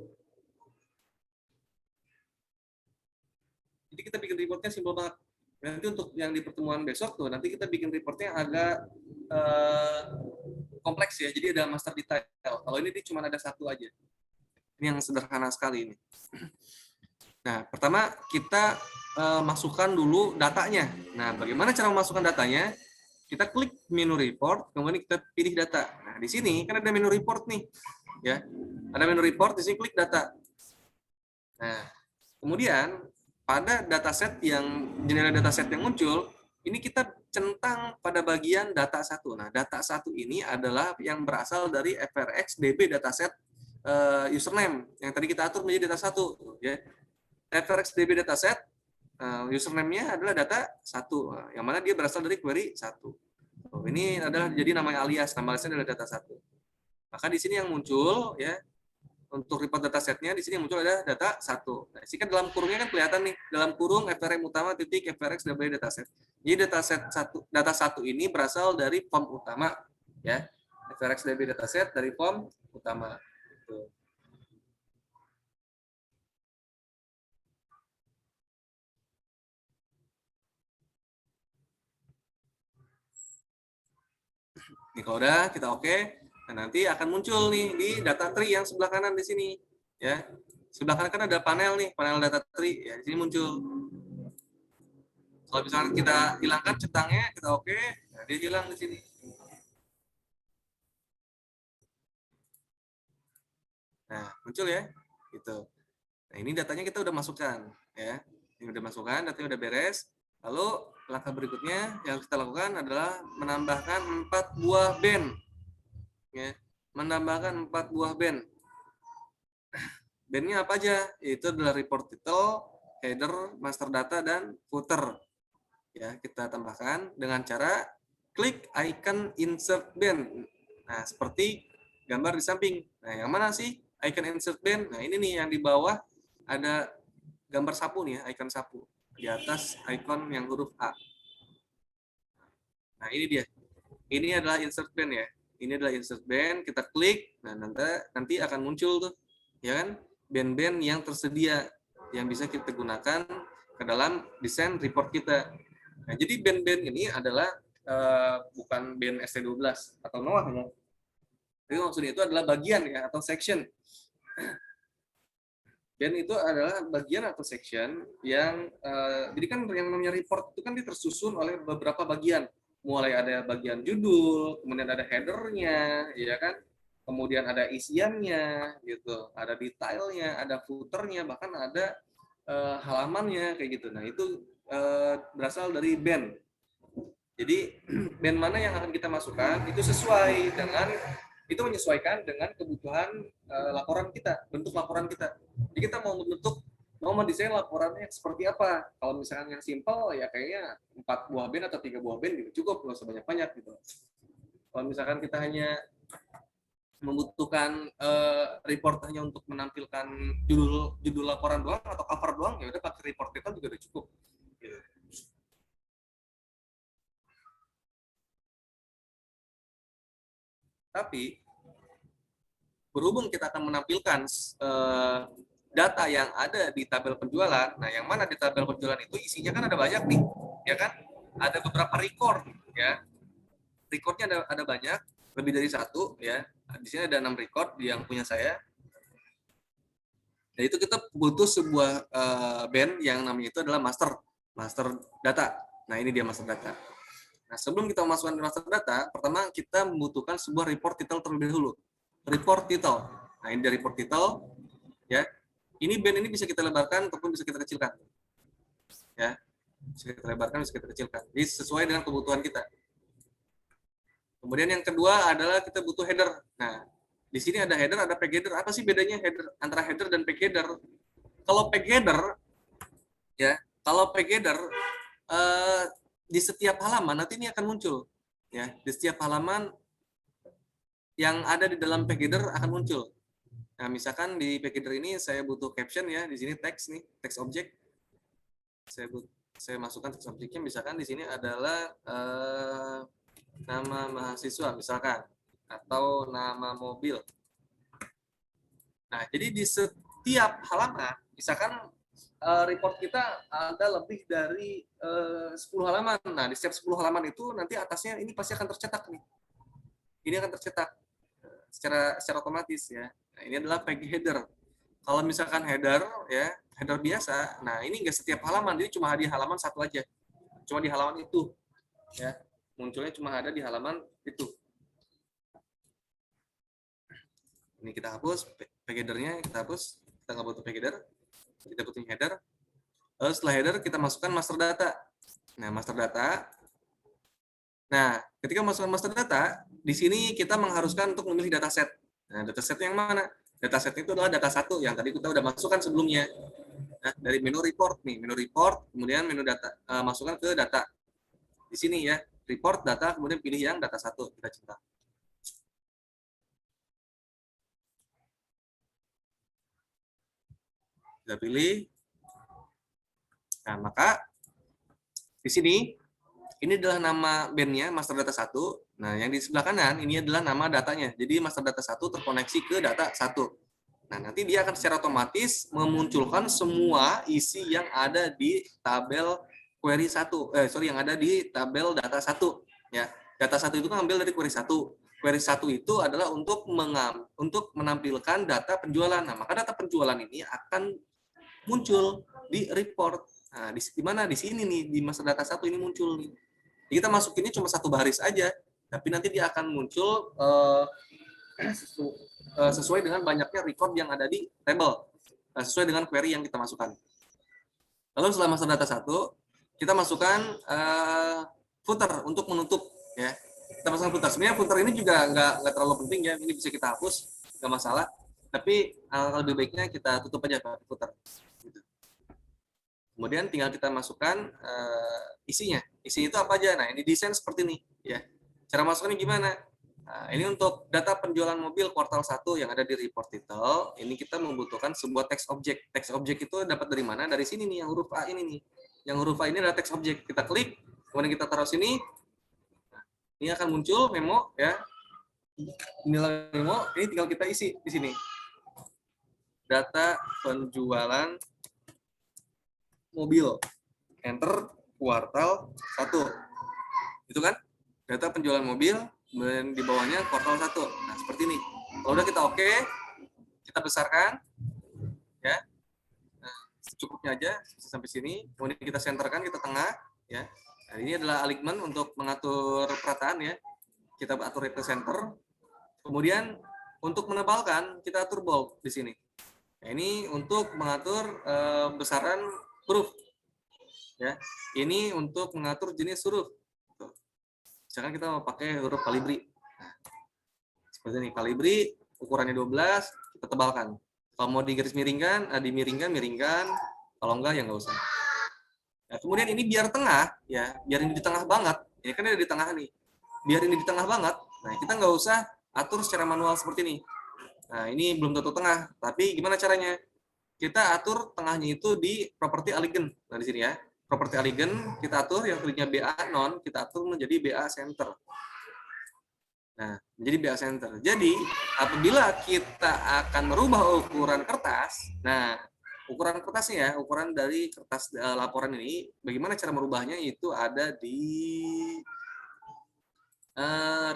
Jadi kita bikin reportnya simpel banget. Nanti untuk yang di pertemuan besok tuh, nanti kita bikin reportnya agak kompleks ya. Jadi ada master detail. Kalau ini cuma ada satu aja. Ini yang sederhana sekali ini. Nah, pertama kita masukkan dulu datanya. Nah, bagaimana cara memasukkan datanya? Kita klik menu report, kemudian kita pilih data. Nah, di sini kan ada menu report nih, ya. Ada menu report, di sini klik data. Nah, kemudian pada dataset yang jendela dataset yang muncul, ini kita centang pada bagian data satu. Nah, data satu ini adalah yang berasal dari FRX DB dataset username yang tadi kita atur menjadi data satu, ya. FRX DB dataset username-nya adalah data satu, yang mana dia berasal dari query satu. Ini adalah jadi nama alias, nama aliasnya adalah data satu. Maka di sini yang muncul ya untuk report datasetnya di sini muncul ada data satu. Nah, sini kan dalam kurungnya kan kelihatan nih, dalam kurung FRM utama titik FRX double dataset. Jadi data satu ini berasal dari form utama ya. FRX double dataset dari form utama. Gitu. Ini kalau udah kita oke, nah nanti akan muncul nih di data tree yang sebelah kanan di sini, ya. Sebelah kanan kan ada panel nih, panel data tree, ya di sini muncul. Kalau misalnya kita hilangkan centangnya, kita oke, nah dia hilang di sini. Nah muncul ya, gitu. Nah ini datanya kita udah masukkan, ya. Ini udah masukkan, datanya udah beres. Lalu langkah berikutnya yang kita lakukan adalah menambahkan 4 buah band. Ya, menambahkan 4 buah band. Bandnya apa aja? Itu adalah report title, header, master data, dan footer. Ya, kita tambahkan dengan cara klik icon insert band. Nah, seperti gambar di samping. Nah, yang mana sih icon insert band? Nah, ini nih yang di bawah ada gambar sapu nih ya, icon sapu. Di atas icon yang huruf A. Nah, ini dia. Ini adalah insert band ya. Ini adalah insert band, kita klik, nah nanti akan muncul tuh, ya kan, band-band yang tersedia yang bisa kita gunakan ke dalam desain report kita. Nah, jadi band-band ini adalah bukan band ST12 atau NOAH ya. Jadi maksudnya itu adalah bagian ya atau section. Band itu adalah bagian atau section yang jadi kan yang namanya report itu kan tersusun oleh beberapa bagian. Mulai ada bagian judul, kemudian ada headernya, ya kan, kemudian ada isiannya, gitu, ada detailnya, ada footernya, bahkan ada halamannya kayak gitu. Nah itu berasal dari band. Jadi band mana yang akan kita masukkan itu sesuai dengan itu menyesuaikan dengan kebutuhan laporan kita, bentuk laporan kita. Jadi kita mau mendesain laporannya seperti apa. Kalau misalnya yang simpel ya kayaknya 4 buah band atau 3 buah band gitu cukup, nggak usah banyak-banyak gitu. Kalau misalkan kita hanya membutuhkan report hanya untuk menampilkan judul laporan doang atau cover doang, ya udah pakai report kita juga udah cukup. Gitu. Tapi berhubung kita akan menampilkan data yang ada di tabel penjualan, nah yang mana di tabel penjualan itu isinya kan ada banyak nih, ya kan? Ada beberapa record, ya. Recordnya ada banyak, lebih dari satu, ya. Di sini ada 6 record yang punya saya. Dan itu kita butuh sebuah band yang namanya itu adalah master data. Nah ini dia master data. Nah sebelum kita masukkan master data, pertama kita membutuhkan sebuah report title terlebih dahulu. Report title. Nah ini dari report title, ya. Ini band ini bisa kita lebarkan ataupun bisa kita kecilkan. Ya. Bisa kita lebarkan, bisa kita kecilkan. Jadi sesuai dengan kebutuhan kita. Kemudian yang kedua adalah kita butuh header. Nah, di sini ada header, ada page header. Apa sih bedanya header antara header dan page header? Kalau page header, ya, kalau page header di setiap halaman nanti ini akan muncul, ya, di setiap halaman yang ada di dalam page header akan muncul. Nah, misalkan di packager ini saya butuh caption ya, di sini teks nih, teks objek. Saya masukkan teks objeknya, misalkan di sini adalah nama mahasiswa misalkan atau nama mobil. Nah, jadi di setiap halaman, misalkan report kita ada lebih dari 10 halaman. Nah, di setiap 10 halaman itu nanti atasnya ini pasti akan tercetak nih. Ini akan tercetak secara otomatis ya. Nah, ini adalah page header. Kalau misalkan header ya, header biasa, nah ini enggak setiap halaman, jadi cuma di halaman satu aja. Cuma di halaman itu ya. Munculnya cuma ada di halaman itu. Ini kita hapus page header-nya, kita hapus. Kita nggak butuh page header. Kita butuh header. Lalu setelah header kita masukkan master data. Nah, master data. Nah, ketika masukkan master data, di sini kita mengharuskan untuk memilih dataset. Nah, dataset yang mana? Dataset itu adalah data satu yang tadi kita udah masukkan sebelumnya. Nah, dari menu report nih, menu report, kemudian menu data, masukkan ke data. Di sini ya, report data, kemudian pilih yang data satu kita centang. Kita pilih. Nah, maka di sini ini adalah nama bandnya master data 1. Nah, yang di sebelah kanan ini adalah nama datanya. Jadi master data 1 terkoneksi ke data 1. Nah, nanti dia akan secara otomatis memunculkan semua isi yang ada di tabel query 1. Yang ada di tabel data 1 ya. Data 1 itu kan ambil dari query 1. Query 1 itu adalah untuk menampilkan data penjualan. Nah, maka data penjualan ini akan muncul di report. Nah, di mana? Di sini nih, di master data 1 ini muncul nih. Kita masukinnya cuma satu baris aja, tapi nanti dia akan muncul sesuai dengan banyaknya record yang ada di table, sesuai dengan query yang kita masukkan. Lalu setelah master data 1, kita masukkan footer untuk menutup ya. Kita masukkan footer. Sebenarnya footer ini juga nggak terlalu penting ya, ini bisa kita hapus, nggak masalah. Tapi lebih baiknya kita tutup aja pakai footer. Gitu. Kemudian tinggal kita masukkan isinya. Isi itu apa aja? Nah, ini desain seperti ini ya. Cara masuknya gimana? Nah, ini untuk data penjualan mobil kuartal 1 yang ada di report title. Ini kita membutuhkan sebuah text object. Text object itu dapat dari mana? Dari sini nih, yang huruf A ini nih. Yang huruf A ini adalah text object. Kita klik, kemudian kita taruh sini. Nah, ini akan muncul memo ya. Inilah memo, ini tinggal kita isi di sini. Data penjualan mobil, enter kuartal 1. Itu kan data penjualan mobil, dan di bawahnya kuartal 1. Nah, seperti ini. Kalau udah kita oke, kita besarkan ya. Nah, cukupnya aja sampai sini. Kemudian kita senterkan, kita tengah ya. Nah, ini adalah alignment untuk mengatur perataan ya. Kita atur ke center. Kemudian untuk menebalkan kita atur bold di sini. Nah, ini untuk mengatur besaran huruf ya. Ini untuk mengatur jenis huruf. Misalkan kita mau pakai huruf kalibri. Nah, seperti ini, kalibri ukurannya 12, kita tebalkan. Kalau mau digaris miringkan, miringkan. Kalau enggak ya enggak usah. Nah, kemudian ini biar tengah ya, biar ini di tengah banget. Ini kan ada di tengah nih. Biar ini di tengah banget. Nah, kita nggak usah atur secara manual seperti ini. Nah, ini belum tentu tengah, tapi gimana caranya? Kita atur tengahnya itu di properti alignment. Nah, di sini ya. Properti alignment kita atur yang kliknya BA non, kita atur menjadi BA center. Nah, menjadi BA center. Jadi, apabila kita akan merubah ukuran kertas, nah, ukuran kertasnya ya, ukuran dari kertas laporan ini, bagaimana cara merubahnya itu ada di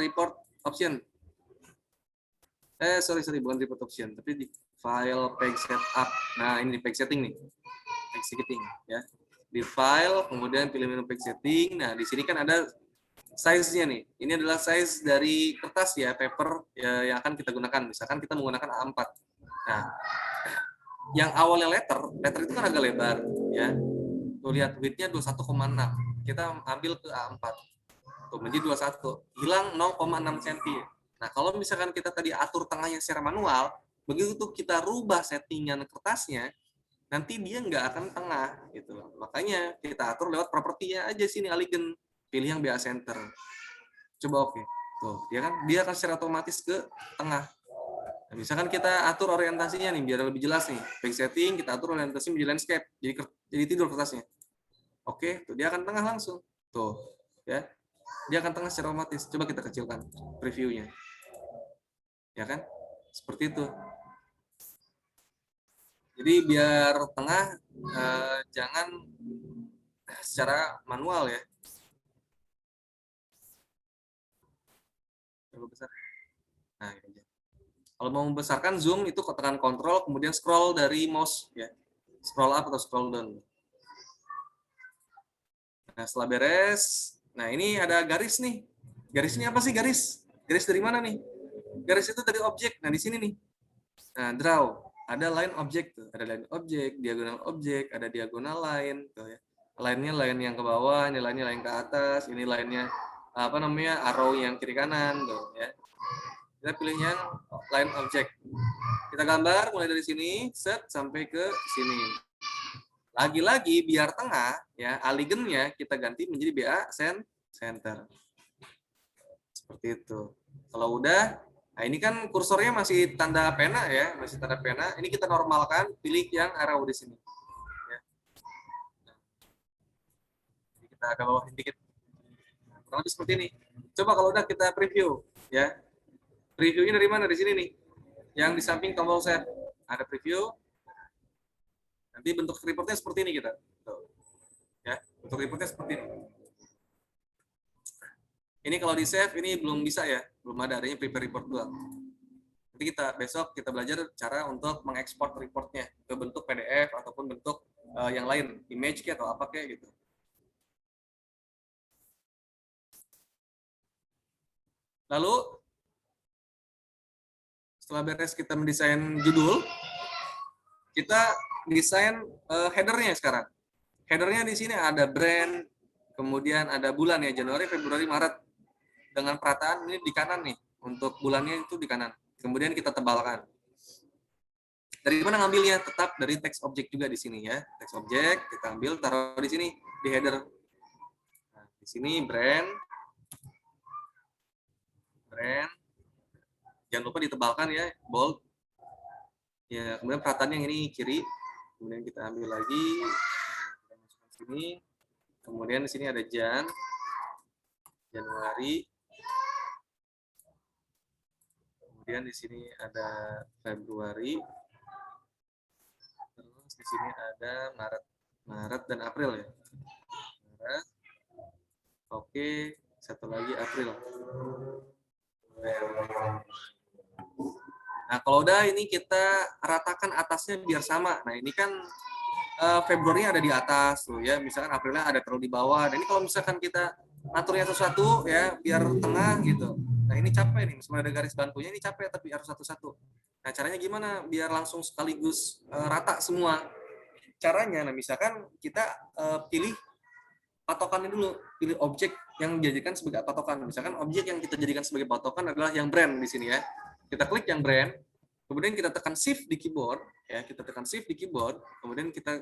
report option. Bukan report option, tapi di file page setup. Nah, ini di page setting nih. Page setting ya. Di file, kemudian pilih menu page setting. Nah, di sini kan ada size-nya nih. Ini adalah size dari kertas ya, paper ya, yang akan kita gunakan. Misalkan kita menggunakan A4. Nah, yang awalnya letter itu kan agak lebar ya. Tuh lihat width-nya 21,6. Kita ambil ke A4. Tuh menjadi 21. Hilang 0,6 cm. Nah, kalau misalkan kita tadi atur tengahnya secara manual, begitu kita rubah settingan kertasnya, nanti dia nggak akan tengah gitu loh. Makanya kita atur lewat propertinya aja sini alignment, pilih yang BA center. Coba oke. Tuh, dia akan secara otomatis ke tengah. Nah, misalkan kita atur orientasinya nih biar lebih jelas nih. Page setting kita atur orientasi menjadi landscape, jadi tidur kertasnya. Oke, tuh dia akan tengah langsung. Tuh, ya. Dia akan tengah secara otomatis. Coba kita kecilkan previewnya. Ya kan? Seperti itu. Jadi biar tengah jangan secara manual ya. Coba besar. Nah, ini aja. Kalau mau membesarkan zoom itu tekan kontrol kemudian scroll dari mouse ya. Scroll up atau scroll down. Nah, setelah beres, nah ini ada garis nih. Garis ini apa sih garis? Garis dari mana nih? Garis itu dari objek. Nah, di sini nih. Nah, draw. Ada line objek tuh. Ada line objek, diagonal objek, ada diagonal line tuh ya. Line-nya line yang ke bawah, ini line-nya line ke atas, ini line-nya apa namanya? Arrow yang kiri kanan tuh ya. Kita pilih yang line object. Kita gambar mulai dari sini, set sampai ke sini. Lagi-lagi biar tengah, ya alignnya kita ganti menjadi BA center. Seperti itu. Kalau udah, nah ini kan kursornya masih tanda pena ya, masih tanda pena. Ini kita normalkan, pilih yang arrow di sini. Ya. Jadi kita agak bawahin dikit. Nah, kurang lebih seperti ini. Coba kalau udah kita preview, ya. Previewnya dari mana? Dari sini nih. Yang di samping tombol save. Ada preview. Nanti bentuk reportnya seperti ini kita. Tuh. Ya, bentuk reportnya seperti ini. Ini kalau di save ini belum bisa ya, belum ada, adanya prepare report doang. Nanti kita besok kita belajar cara untuk mengekspor reportnya ke bentuk PDF ataupun bentuk yang lain, image atau apa kayak gitu. Lalu setelah beres kita mendesain judul, kita desain headernya sekarang. Headernya di sini ada brand, kemudian ada bulan ya, Januari, Februari, Maret. Dengan perataan ini di kanan nih, untuk bulannya itu di kanan. Kemudian kita tebalkan. Dari mana ngambilnya? Tetap dari text object juga di sini ya. Text object kita ambil, taruh di sini di header. Nah, di sini brand. Jangan lupa ditebalkan ya, bold. Ya, kemudian perataan yang ini kiri. Kemudian kita ambil lagi, kita masukkan sini. Kemudian di sini ada Januari. Kemudian di sini ada Februari. Terus di sini ada Maret dan April ya. Maret. Oke, satu lagi April. Nah, kalau udah ini kita ratakan atasnya biar sama. Nah, ini kan Februari ada di atas tuh ya, misalkan Aprilnya ada terlalu di bawah. Nah, ini kalau misalkan kita aturnya satu-satu ya, biar tengah gitu. Nah, ini capek nih, misalnya ada garis bantunya ini capek tapi harus satu-satu. Nah, caranya gimana biar langsung sekaligus rata semua? Caranya, nah misalkan kita pilih patokannya dulu, pilih objek yang dijadikan sebagai patokan. Misalkan objek yang kita jadikan sebagai patokan adalah yang brand di sini ya. Kita klik yang brand, kemudian kita tekan shift di keyboard, ya kita tekan shift di keyboard, kemudian kita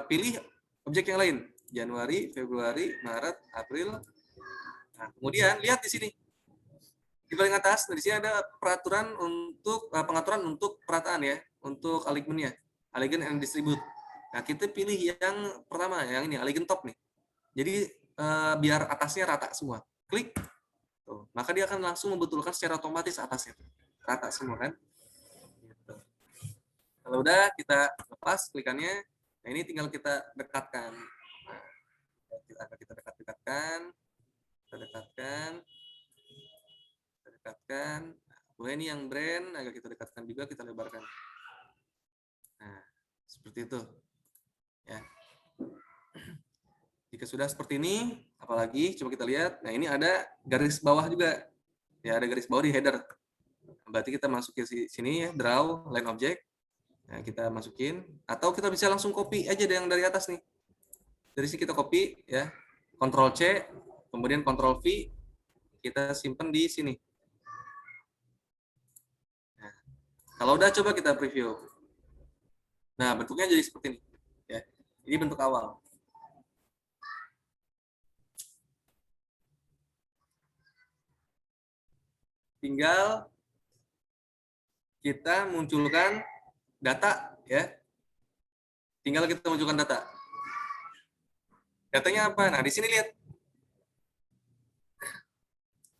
pilih objek yang lain, Januari, Februari, Maret, April. Nah, kemudian lihat di sini di paling atas, nah, di sini ada peraturan untuk pengaturan untuk perataan ya, untuk alignment-nya, align and distribute. Nah, kita pilih yang pertama, yang ini, align top nih. Jadi biar atasnya rata semua. Klik, tuh, maka dia akan langsung membetulkan secara otomatis atasnya. Rata semua kan. Gitu. Kalau udah kita lepas klikannya, nah ini tinggal kita dekatkan. Nah, kita dekatkan. Boleh ini yang brand agak kita dekatkan juga, kita lebarkan. Nah, seperti itu. Ya. Jika sudah seperti ini, apalagi coba kita lihat. Nah, ini ada garis bawah juga. Ya, ada garis bawah di header. Berarti kita masukin sini ya, draw line object. Nah, kita masukin atau kita bisa langsung copy aja yang dari atas nih. Dari sini kita copy ya. Ctrl C, kemudian Ctrl V, kita simpan di sini. Nah, kalau udah coba kita preview. Nah, bentuknya jadi seperti ini. Ya. Ini bentuk awal. Tinggal kita munculkan data ya. Tinggal kita munculkan data. Datanya apa? Nah, di sini lihat.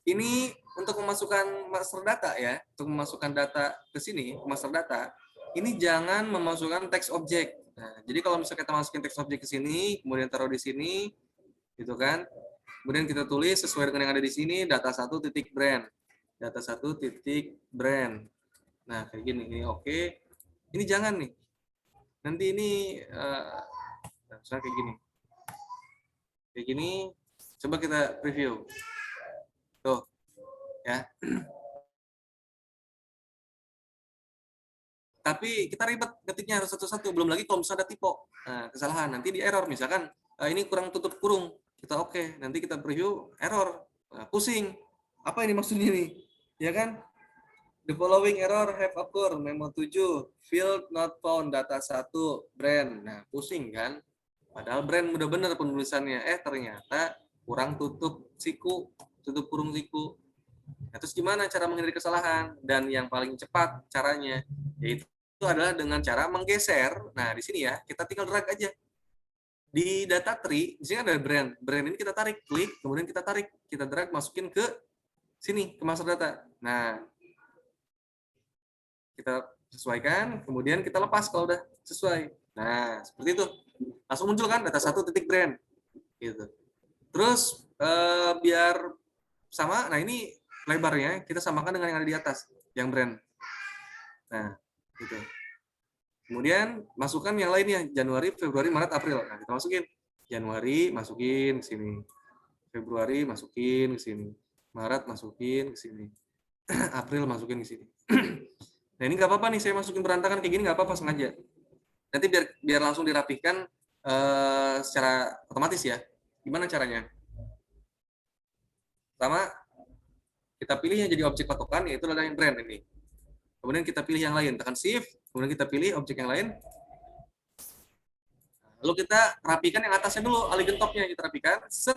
Ini untuk memasukkan master data ya, untuk memasukkan data ke sini, master data. ini jangan memasukkan teks objek. Nah, jadi kalau misalnya kita masukin teks objek ke sini, kemudian taruh di sini, gitu kan. Kemudian kita tulis sesuai dengan yang ada di sini, data 1.brand. Data 1.brand. Nah, kayak gini. Ini oke. Ini jangan nih. Nanti ini, misalnya kayak gini. Kayak gini, coba kita preview. Tuh, ya. Tapi kita ribet ketiknya harus satu-satu. Belum lagi kalau misalnya ada typo, kesalahan. Nanti di error. Misalkan ini kurang tutup kurung. Kita oke. Nanti kita preview, error. Pusing. Apa ini maksudnya nih? Ya kan? The following error have occurred. Memo 7. Field not found. Data 1. Brand. Nah, pusing kan? Padahal brand udah bener penulisannya. Ternyata kurang tutup siku. Tutup kurung siku. Nah, terus gimana cara menghindari kesalahan? Dan yang paling cepat caranya, yaitu adalah dengan cara menggeser. Nah, di sini ya, kita tinggal drag aja. Di data tree, di sini ada brand. Brand ini kita tarik, klik, kemudian kita tarik, kita drag, masukin ke sini, ke master data. Nah, kita sesuaikan, kemudian kita lepas kalau udah sesuai. Nah, seperti itu. Langsung muncul kan data 1.brand. Gitu. Terus biar sama, nah ini lebarnya kita samakan dengan yang ada di atas, yang brand. Nah, gitu. Kemudian masukkan yang lainnya, Januari, Februari, Maret, April. Nah, kita masukin. Januari masukin ke sini. Februari masukin ke sini. Maret masukin ke sini. April masukin ke sini. Nah, ini nggak apa-apa nih, saya masukin berantakan kayak gini nggak apa-apa, sengaja. Nanti biar langsung dirapihkan secara otomatis ya. Gimana caranya? Pertama, kita pilih yang jadi objek patokan, yaitu adalah yang brand ini. Kemudian kita pilih yang lain, tekan shift, kemudian kita pilih objek yang lain. Lalu kita rapikan yang atasnya dulu, alih topnya kita rapikan. Set.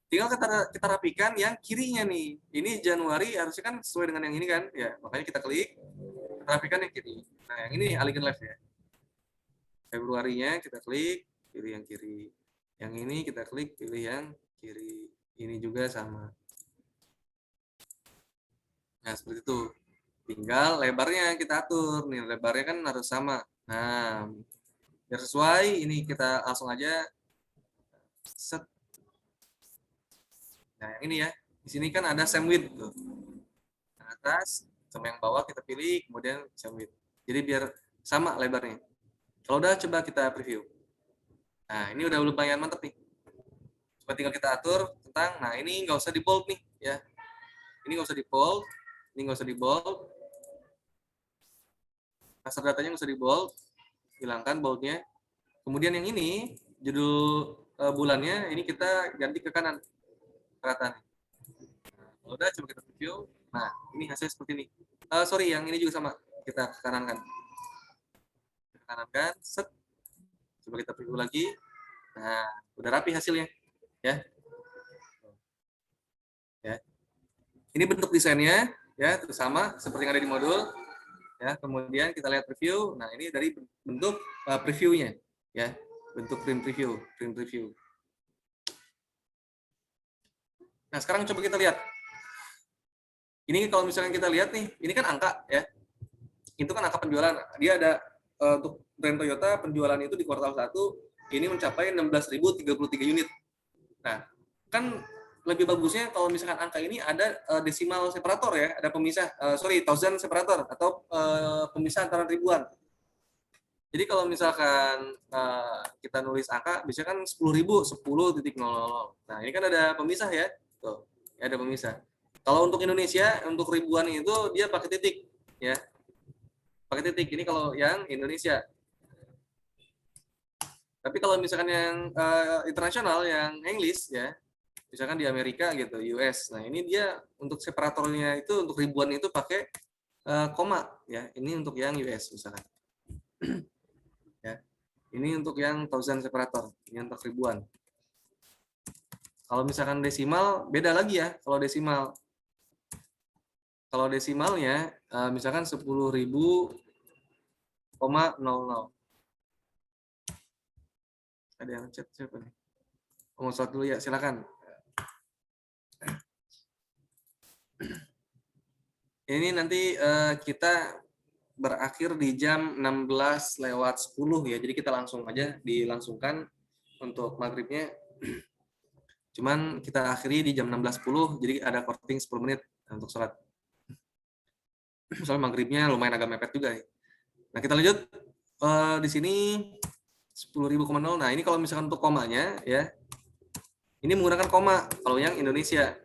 Tinggal kita rapikan yang kirinya nih. Ini Januari harusnya kan sesuai dengan yang ini kan, ya. Makanya kita klik, kita rapikan yang kiri. Nah, yang ini alihkan left ya. Februarinya kita klik, pilih yang kiri. Yang ini kita klik, pilih yang kiri. Ini juga sama. Nah, seperti itu. Tinggal lebarnya kita atur. Nih, lebarnya kan harus sama. Nah, biar sesuai, ini kita langsung aja set. Nah, yang ini ya. Di sini kan ada same width tuh. Yang atas sama yang bawah kita pilih, kemudian same width. Jadi biar sama lebarnya. Kalau udah, coba kita preview. Nah, ini udah lumayan mantep nih. Coba tinggal kita atur tentang, nah ini nggak usah di bold nih ya. Ini nggak usah di bold, ini nggak usah di bold. Master datanya nggak usah di bold, hilangkan boldnya. Kemudian yang ini judul bulannya ini kita ganti ke kanan rata. Kalau udah, coba kita preview. Nah, ini hasilnya seperti ini. Sorry, yang ini juga sama. Kita ke kanan kan. Ke kanan kan, set. Coba kita preview lagi. Nah, udah rapi hasilnya. Ya. Ya. Ini bentuk desainnya, ya, itu sama seperti yang ada di modul. Ya, kemudian kita lihat preview. Nah, ini dari bentuk previewnya, ya, bentuk print preview, print preview. Nah, sekarang coba kita lihat. Ini kalau misalnya kita lihat nih, ini kan angka, ya. Itu kan angka penjualan. Dia ada untuk brand Toyota penjualan itu di kuartal 1 ini mencapai 16.033 unit. Nah, kan lebih bagusnya kalau misalkan angka ini ada desimal separator ya, ada pemisah, thousand separator atau pemisah antara ribuan. Jadi kalau misalkan kita nulis angka, biasanya kan 10.000, 10.00. Nah, ini kan ada pemisah ya, tuh, ya ada pemisah. Kalau untuk Indonesia, untuk ribuan itu dia pakai titik, ya, pakai titik. Ini kalau yang Indonesia. Tapi kalau misalkan yang internasional, yang English ya, misalkan di Amerika gitu, US. Nah, ini dia untuk separatornya itu untuk ribuan itu pakai koma ya. Ini untuk yang US misalkan. Ya. Ini untuk yang thousand separator, ini untuk ribuan. Kalau misalkan desimal beda lagi ya. Kalau desimal. Kalau desimalnya misalkan 10.000,00. Ada yang chat siapa nih? Mau shot dulu ya, silakan. Ini nanti kita berakhir di jam 16:10 ya. Jadi kita langsung aja dilangsungkan untuk maghribnya. Cuman kita akhiri di jam 16:10, jadi ada korting 10 menit untuk sholat. Soalnya maghribnya lumayan agak mepet juga ya. Nah kita lanjut di sini 10.000,0. Nah ini kalau misalkan untuk komanya ya, ini menggunakan koma kalau yang Indonesia.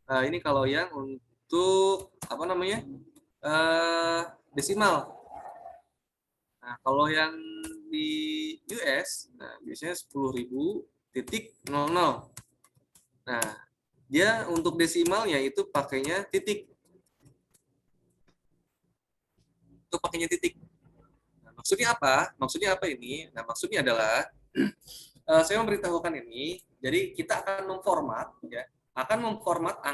Ini kalau yang untuk apa namanya desimal. Nah kalau yang di US, nah biasanya 10.000,00. Nah dia untuk desimalnya itu pakainya titik. Itu pakainya titik. Nah, maksudnya apa? Maksudnya apa ini? Nah maksudnya adalah saya memberitahukan ini, jadi kita akan memformat ya, akan memformat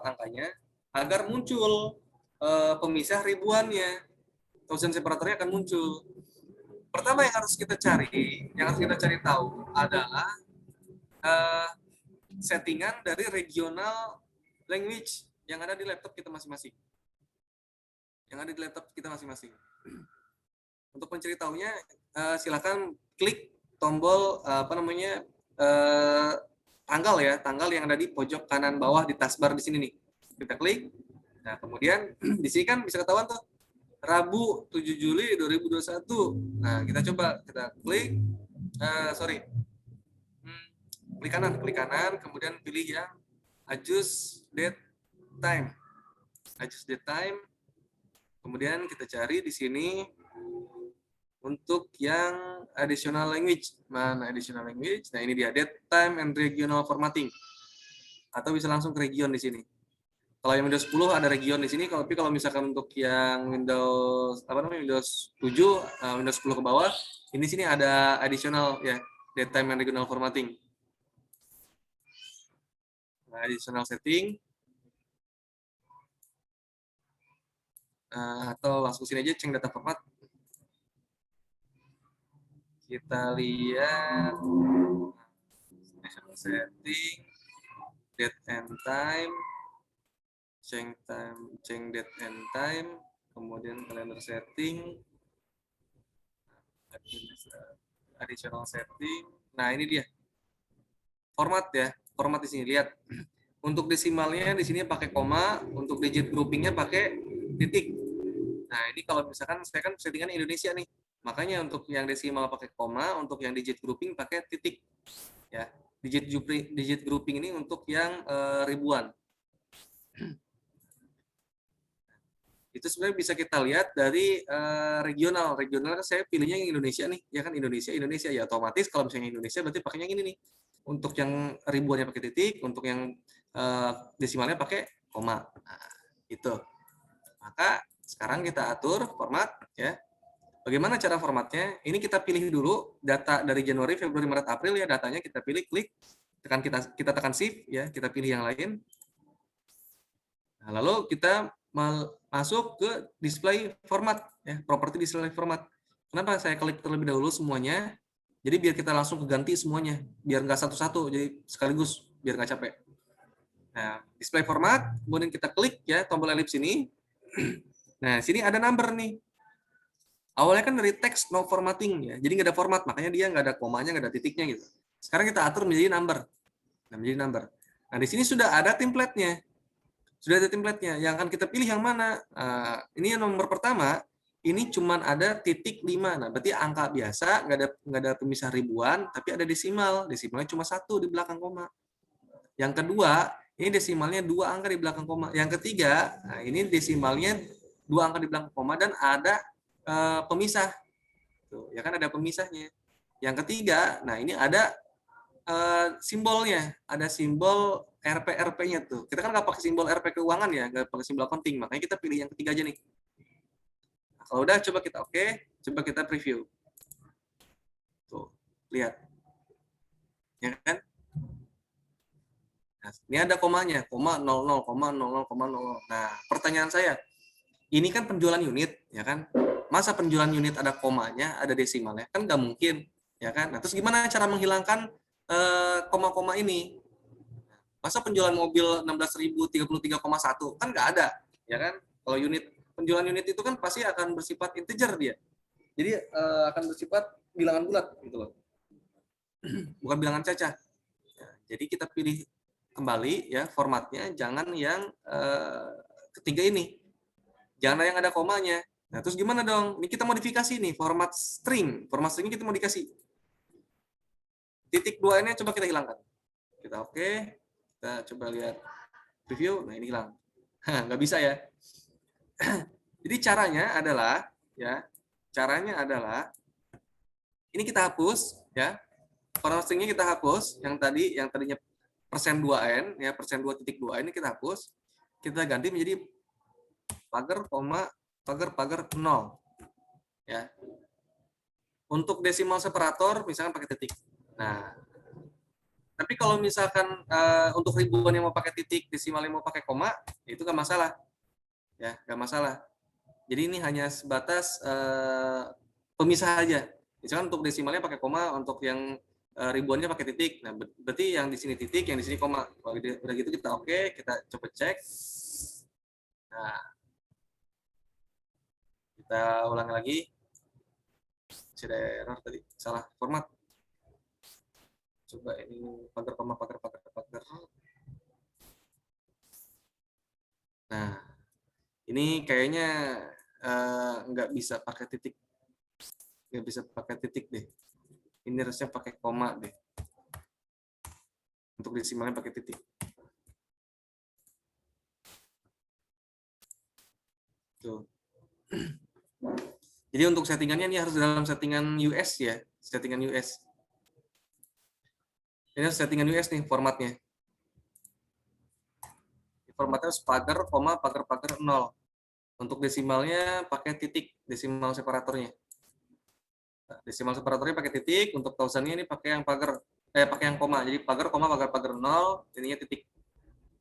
angkanya agar muncul pemisah ribuannya, thousand separatornya akan muncul. Pertama yang harus kita cari tahu adalah settingan dari regional language yang ada di laptop kita masing-masing. Untuk mencari tahunya silakan klik tombol tanggal yang ada di pojok kanan bawah di taskbar di sini nih. Kita klik. Nah, kemudian di sini kan bisa ketahuan tuh Rabu 7 Juli 2021. Nah, kita coba klik klik kanan, kemudian pilih yang adjust date time. Kemudian kita cari di sini untuk yang additional language. Mana additional language? Nah, ini dia date time and regional formatting. Atau bisa langsung ke region di sini. Kalau yang Windows 10 ada region di sini, tapi kalau misalkan untuk yang Windows Windows 7, Windows 10 ke bawah, ini sini ada additional ya, date time and regional formatting. Nah, additional setting. Atau langsung sini aja, change data format. Kita lihat setting, date and time, change date and time, kemudian calendar setting, additional setting. Nah, ini dia. Format ya, format di sini lihat. Untuk desimalnya di sini pakai koma, untuk digit groupingnya pakai titik. Nah, ini kalau misalkan saya kan settingan Indonesia nih. Makanya untuk yang desimal pakai koma, untuk yang digit grouping pakai titik. Ya, digit grouping ini untuk yang ribuan. Itu sebenarnya bisa kita lihat dari regional. Regional kan saya pilihnya yang Indonesia nih, ya kan Indonesia ya otomatis kalau misalnya Indonesia berarti pakainya yang ini nih. Untuk yang ribuannya pakai titik, untuk yang desimalnya pakai koma. Nah, itu. Maka sekarang kita atur format ya. Bagaimana cara formatnya? Ini kita pilih dulu data dari Januari, Februari, Maret, April ya, datanya kita pilih, klik, kita tekan shift ya, kita pilih yang lain. Nah, lalu kita masuk ke display format ya, properti display format. Kenapa saya klik terlebih dahulu semuanya? Jadi biar kita langsung keganti semuanya, biar nggak satu-satu, jadi sekaligus biar nggak capek. Nah, display format, kemudian kita klik ya tombol elips ini. Nah, sini ada number nih. Awalnya kan dari text no formatting ya, jadi nggak ada format, makanya dia nggak ada komanya, nggak ada titiknya gitu. Sekarang kita atur menjadi number. Nah, di sini sudah ada template-nya. Yang akan kita pilih yang mana? Ini yang nomor pertama, ini cuma ada titik 5. Nah, berarti angka biasa, nggak ada pemisah ribuan, tapi ada desimal. Desimalnya cuma 1 di belakang koma. Yang kedua, ini desimalnya 2 angka di belakang koma. Yang ketiga, nah ini desimalnya 2 angka di belakang koma dan ada pemisah. Tuh, ya kan ada pemisahnya. Yang ketiga, nah ini ada simbolnya, ada simbol RP-nya tuh. Kita kan nggak pakai simbol RP keuangan ya, nggak pakai simbol accounting, makanya kita pilih yang ketiga aja nih. Nah, kalau udah coba kita coba kita preview. Tuh, lihat. Ya kan? Nah, ini ada komanya, koma 00, koma 00, koma 00. Nah, pertanyaan saya, ini kan penjualan unit, ya kan? Masa penjualan unit ada komanya, ada desimalnya? Kan nggak mungkin, ya kan? Nah, terus gimana cara menghilangkan koma-koma ini? Masa penjualan mobil 16.033,1 kan nggak ada, ya kan? Kalau unit penjualan unit itu kan pasti akan bersifat integer dia. Jadi akan bersifat bilangan bulat gitu loh. Bukan bilangan cacah. Ya, jadi kita pilih kembali ya formatnya, jangan yang ketiga ini. Jangan yang ada komanya. Nah, terus gimana dong? Ini kita modifikasi nih, format string. Format string kita mau dikasih. Titik 2 ini coba kita hilangkan. Kita oke. Kita coba lihat preview. Nah, ini hilang. Nggak bisa ya. Jadi caranya adalah ini kita hapus ya. Format stringnya kita hapus, yang tadinya persen 2n ya, persen 2.2 ini kita hapus. Kita ganti menjadi pagar, pagar 0 ya. Untuk desimal separator misalkan pakai titik. Nah, tapi kalau misalkan untuk ribuan yang mau pakai titik, desimal yang mau pakai koma, itu nggak masalah ya, nggak masalah. Jadi ini hanya sebatas pemisah aja. Misalkan untuk desimalnya pakai koma, untuk yang ribuannya pakai titik. Nah, berarti yang di sini titik, yang di sini koma. Kalau udah gitu kita oke, kita coba cek. Nah, kita ulangi lagi. Sudah error tadi, salah format. Coba ini pagar koma pagar. Nah, ini kayaknya nggak bisa pakai titik. Nggak bisa pakai titik deh. Ini harusnya pakai koma deh. Untuk desimalnya pakai titik. Tuh. Jadi untuk settingannya ini harus dalam settingan US ya, settingan US. Ini harus settingan US nih formatnya. Formatnya harus pagar, koma, pagar 0. Untuk desimalnya pakai titik, desimal separatornya. Nah, desimal separatornya pakai titik, untuk thousand-nya ini pakai yang pagar, pakai yang koma. Jadi pagar, koma, pagar 0, ininya titik.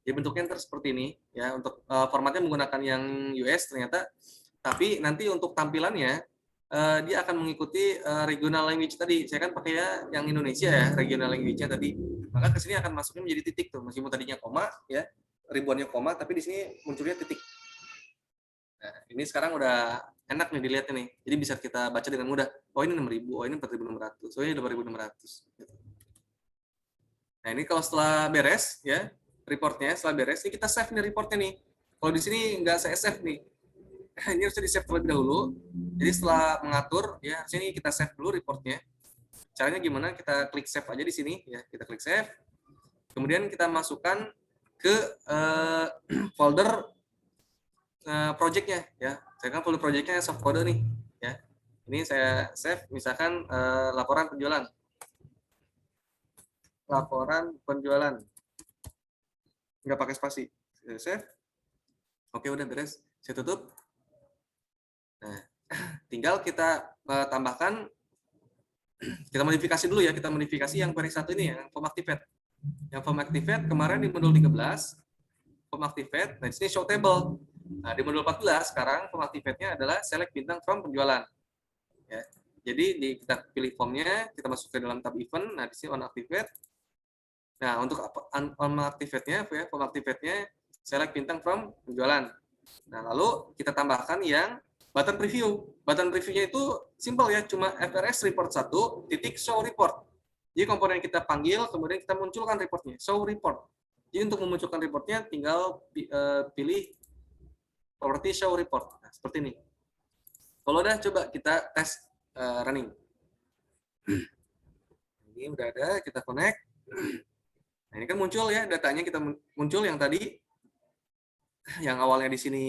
Jadi bentuknya ntar seperti ini ya. Untuk formatnya menggunakan yang US ternyata, tapi nanti untuk tampilannya dia akan mengikuti regional language tadi. Saya kan pakai ya yang Indonesia ya, regional language-nya tadi. Maka ke sini akan masuknya menjadi titik tuh, meskipun tadinya koma ya, ribuannya koma, tapi di sini munculnya titik. Nah, ini sekarang udah enak nih dilihatnya nih. Jadi bisa kita baca dengan mudah. Oh ini 6.000, oh ini 4.600, oh ini 8.600. Nah ini kalau setelah beres ya, reportnya setelah beres, ini kita save nih reportnya nih. Kalau di sini nggak saya save nih, ini harusnya di save terlebih dahulu. Jadi setelah mengatur ya, sini kita save dulu reportnya. Caranya gimana? Kita klik save aja di sini ya, kita klik save. Kemudian kita masukkan ke folder projectnya ya. Saya kan folder projectnya soft code nih ya. Ini saya save misalkan laporan penjualan. Laporan penjualan. Nggak pakai spasi. Saya save. Oke, udah beres. Saya tutup. Nah, tinggal kita tambahkan, kita modifikasi dulu ya. Kita modifikasi yang query 1 ini, yang form activate. Yang form activate kemarin di modul 13, form activate. Nah, di sini show table. Nah, di modul 14 sekarang form activate-nya adalah select bintang from penjualan. Ya. Jadi kita pilih formnya, kita masuk ke dalam tab event. Nah, di sini on activate. Nah, untuk on activate-nya, ya, form activate-nya select bintang from penjualan. Nah, lalu kita tambahkan yang button preview. Button preview-nya itu simple ya, cuma FRS report 1 titik show report. Jadi komponen kita panggil, kemudian kita munculkan reportnya, show report. Jadi untuk memunculkan reportnya tinggal pilih property show report. Nah, seperti ini. Kalau udah, coba kita tes running. Ini udah ada, kita connect. Nah, ini kan muncul ya datanya, kita muncul yang tadi, yang awalnya di sini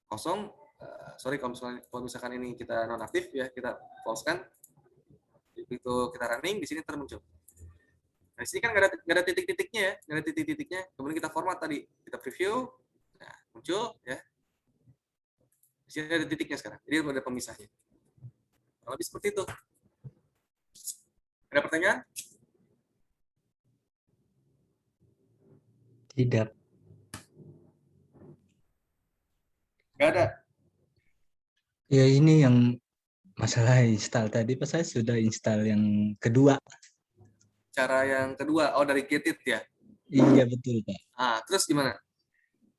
kosong. Sorry kalau misalkan ini kita nonaktif ya, kita false kan. Begitu kita running, di sini termuncul. Nah, di sini kan nggak ada titik-titiknya ya, nggak ada titik-titiknya. Kemudian kita format tadi, kita preview, nah, muncul ya. Di sini ada titiknya sekarang, jadi ada pemisahnya. Kalau lebih seperti itu. Ada pertanyaan? Tidak. Nggak ada. Ya ini yang masalah install tadi, pas saya sudah install yang kedua. Cara yang kedua, oh dari Get It ya? Iya betul Pak. Ah, terus gimana?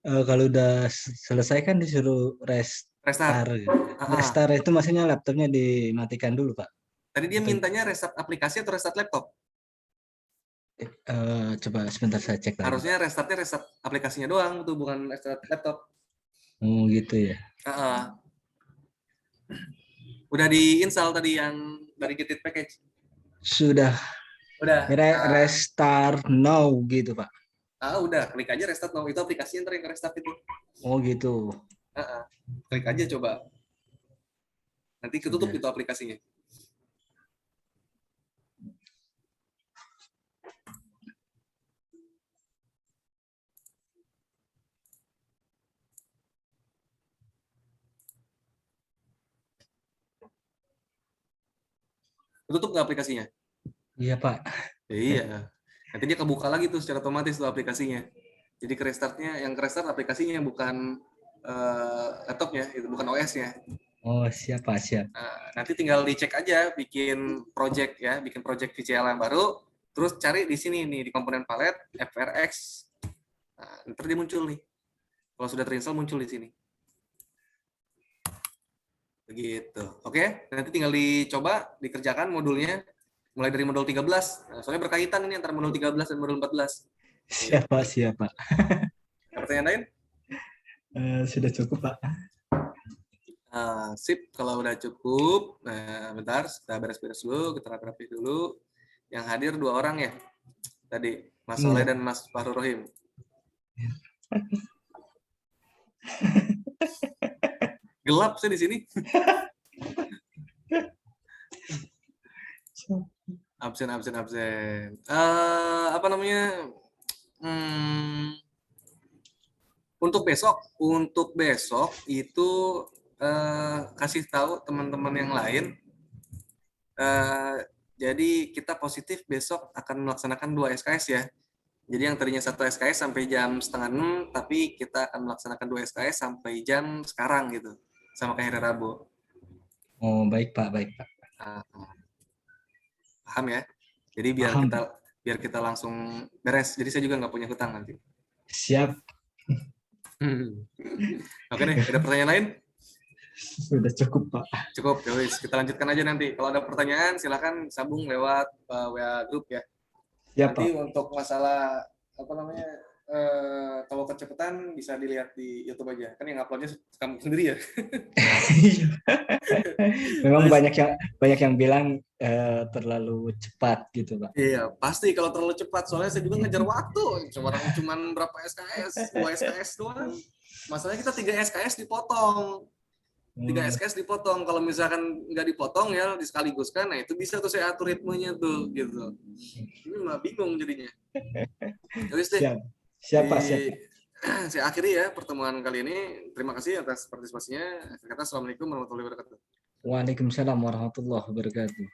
Kalau udah selesai kan disuruh Restart. restart. Ah, ah. Restart itu maksudnya laptopnya dimatikan dulu, Pak. Tadi dia Atau mintanya restart aplikasi atau restart laptop? coba sebentar saya cek lagi, Harusnya Pak. restartnya restart aplikasinya doang tuh, bukan restart laptop. Oh gitu ya. Ah, ah. Udah diinstal tadi yang dari Git package. Sudah Udah. restart now gitu, Pak. Udah, klik aja restart now. Itu aplikasinya ntar yang restart itu. Oh gitu. Ah, ah. Klik aja coba. Nanti ketutup Sudah. itu aplikasinya. Ketutup nggak aplikasinya? Iya, Pak. Iya. Nanti dia kebuka lagi tuh secara otomatis tuh aplikasinya. Jadi yang ke restart aplikasinya, bukan laptopnya, itu bukan OS-nya. Oh, siap, Pak, siap. Nanti tinggal dicek aja, bikin project ya, bikin project VCL yang baru, terus cari di sini nih di komponen palette FRX. Ntar dia muncul nih. Kalau sudah terinstall muncul di sini. Begitu. Oke, nanti tinggal dicoba, dikerjakan modulnya mulai dari modul 13. Soalnya berkaitan ini antara modul 13 dan modul 14. Siap, Pak, siap, Pak. Ada pertanyaan lain? Sudah cukup, Pak. Sip, kalau udah cukup. Nah, bentar, kita beres-beres dulu, kita rapi-rapi dulu. Yang hadir 2 orang ya. Tadi, Mas Soleh Iya. dan Mas Fahru Rohim. Gelap sih di sini. Absen. Apa namanya? Untuk besok itu kasih tahu teman-teman yang lain. Jadi kita positif besok akan melaksanakan 2 SKS ya. Jadi yang tadinya 1 SKS sampai jam 5:30, tapi kita akan melaksanakan 2 SKS sampai jam sekarang gitu, sama kayak hari Rabu. Oh, baik, Pak, baik, Pak. Paham ya? Jadi Paham. biar kita langsung beres. Jadi saya juga nggak punya hutang nanti. Siap. Oke deh, ada pertanyaan lain? Sudah cukup, Pak. Cukup, ya wis. Kita lanjutkan aja nanti. Kalau ada pertanyaan, silakan sambung lewat WA group ya. Siap, Nanti Pak. untuk masalah apa namanya kalau kecepatan bisa dilihat di YouTube aja. Kan yang uploadnya kamu sendiri ya. Memang banyak yang bilang terlalu cepat gitu, Pak. Iya, pasti kalau terlalu cepat. Soalnya saya juga ngejar waktu. Cuman berapa SKS? 2 SKS doang. Masalahnya kita 3 SKS dipotong. 3 SKS dipotong. Kalau misalkan nggak dipotong ya disekaligus-kan, nah itu bisa tuh saya atur ritmenya tuh gitu. Ini mah bingung jadinya. Terus deh. Siap, Pak, siap. Saya akhiri ya pertemuan kali ini. Terima kasih atas partisipasinya. Assalamualaikum warahmatullahi wabarakatuh. Waalaikumsalam warahmatullahi wabarakatuh.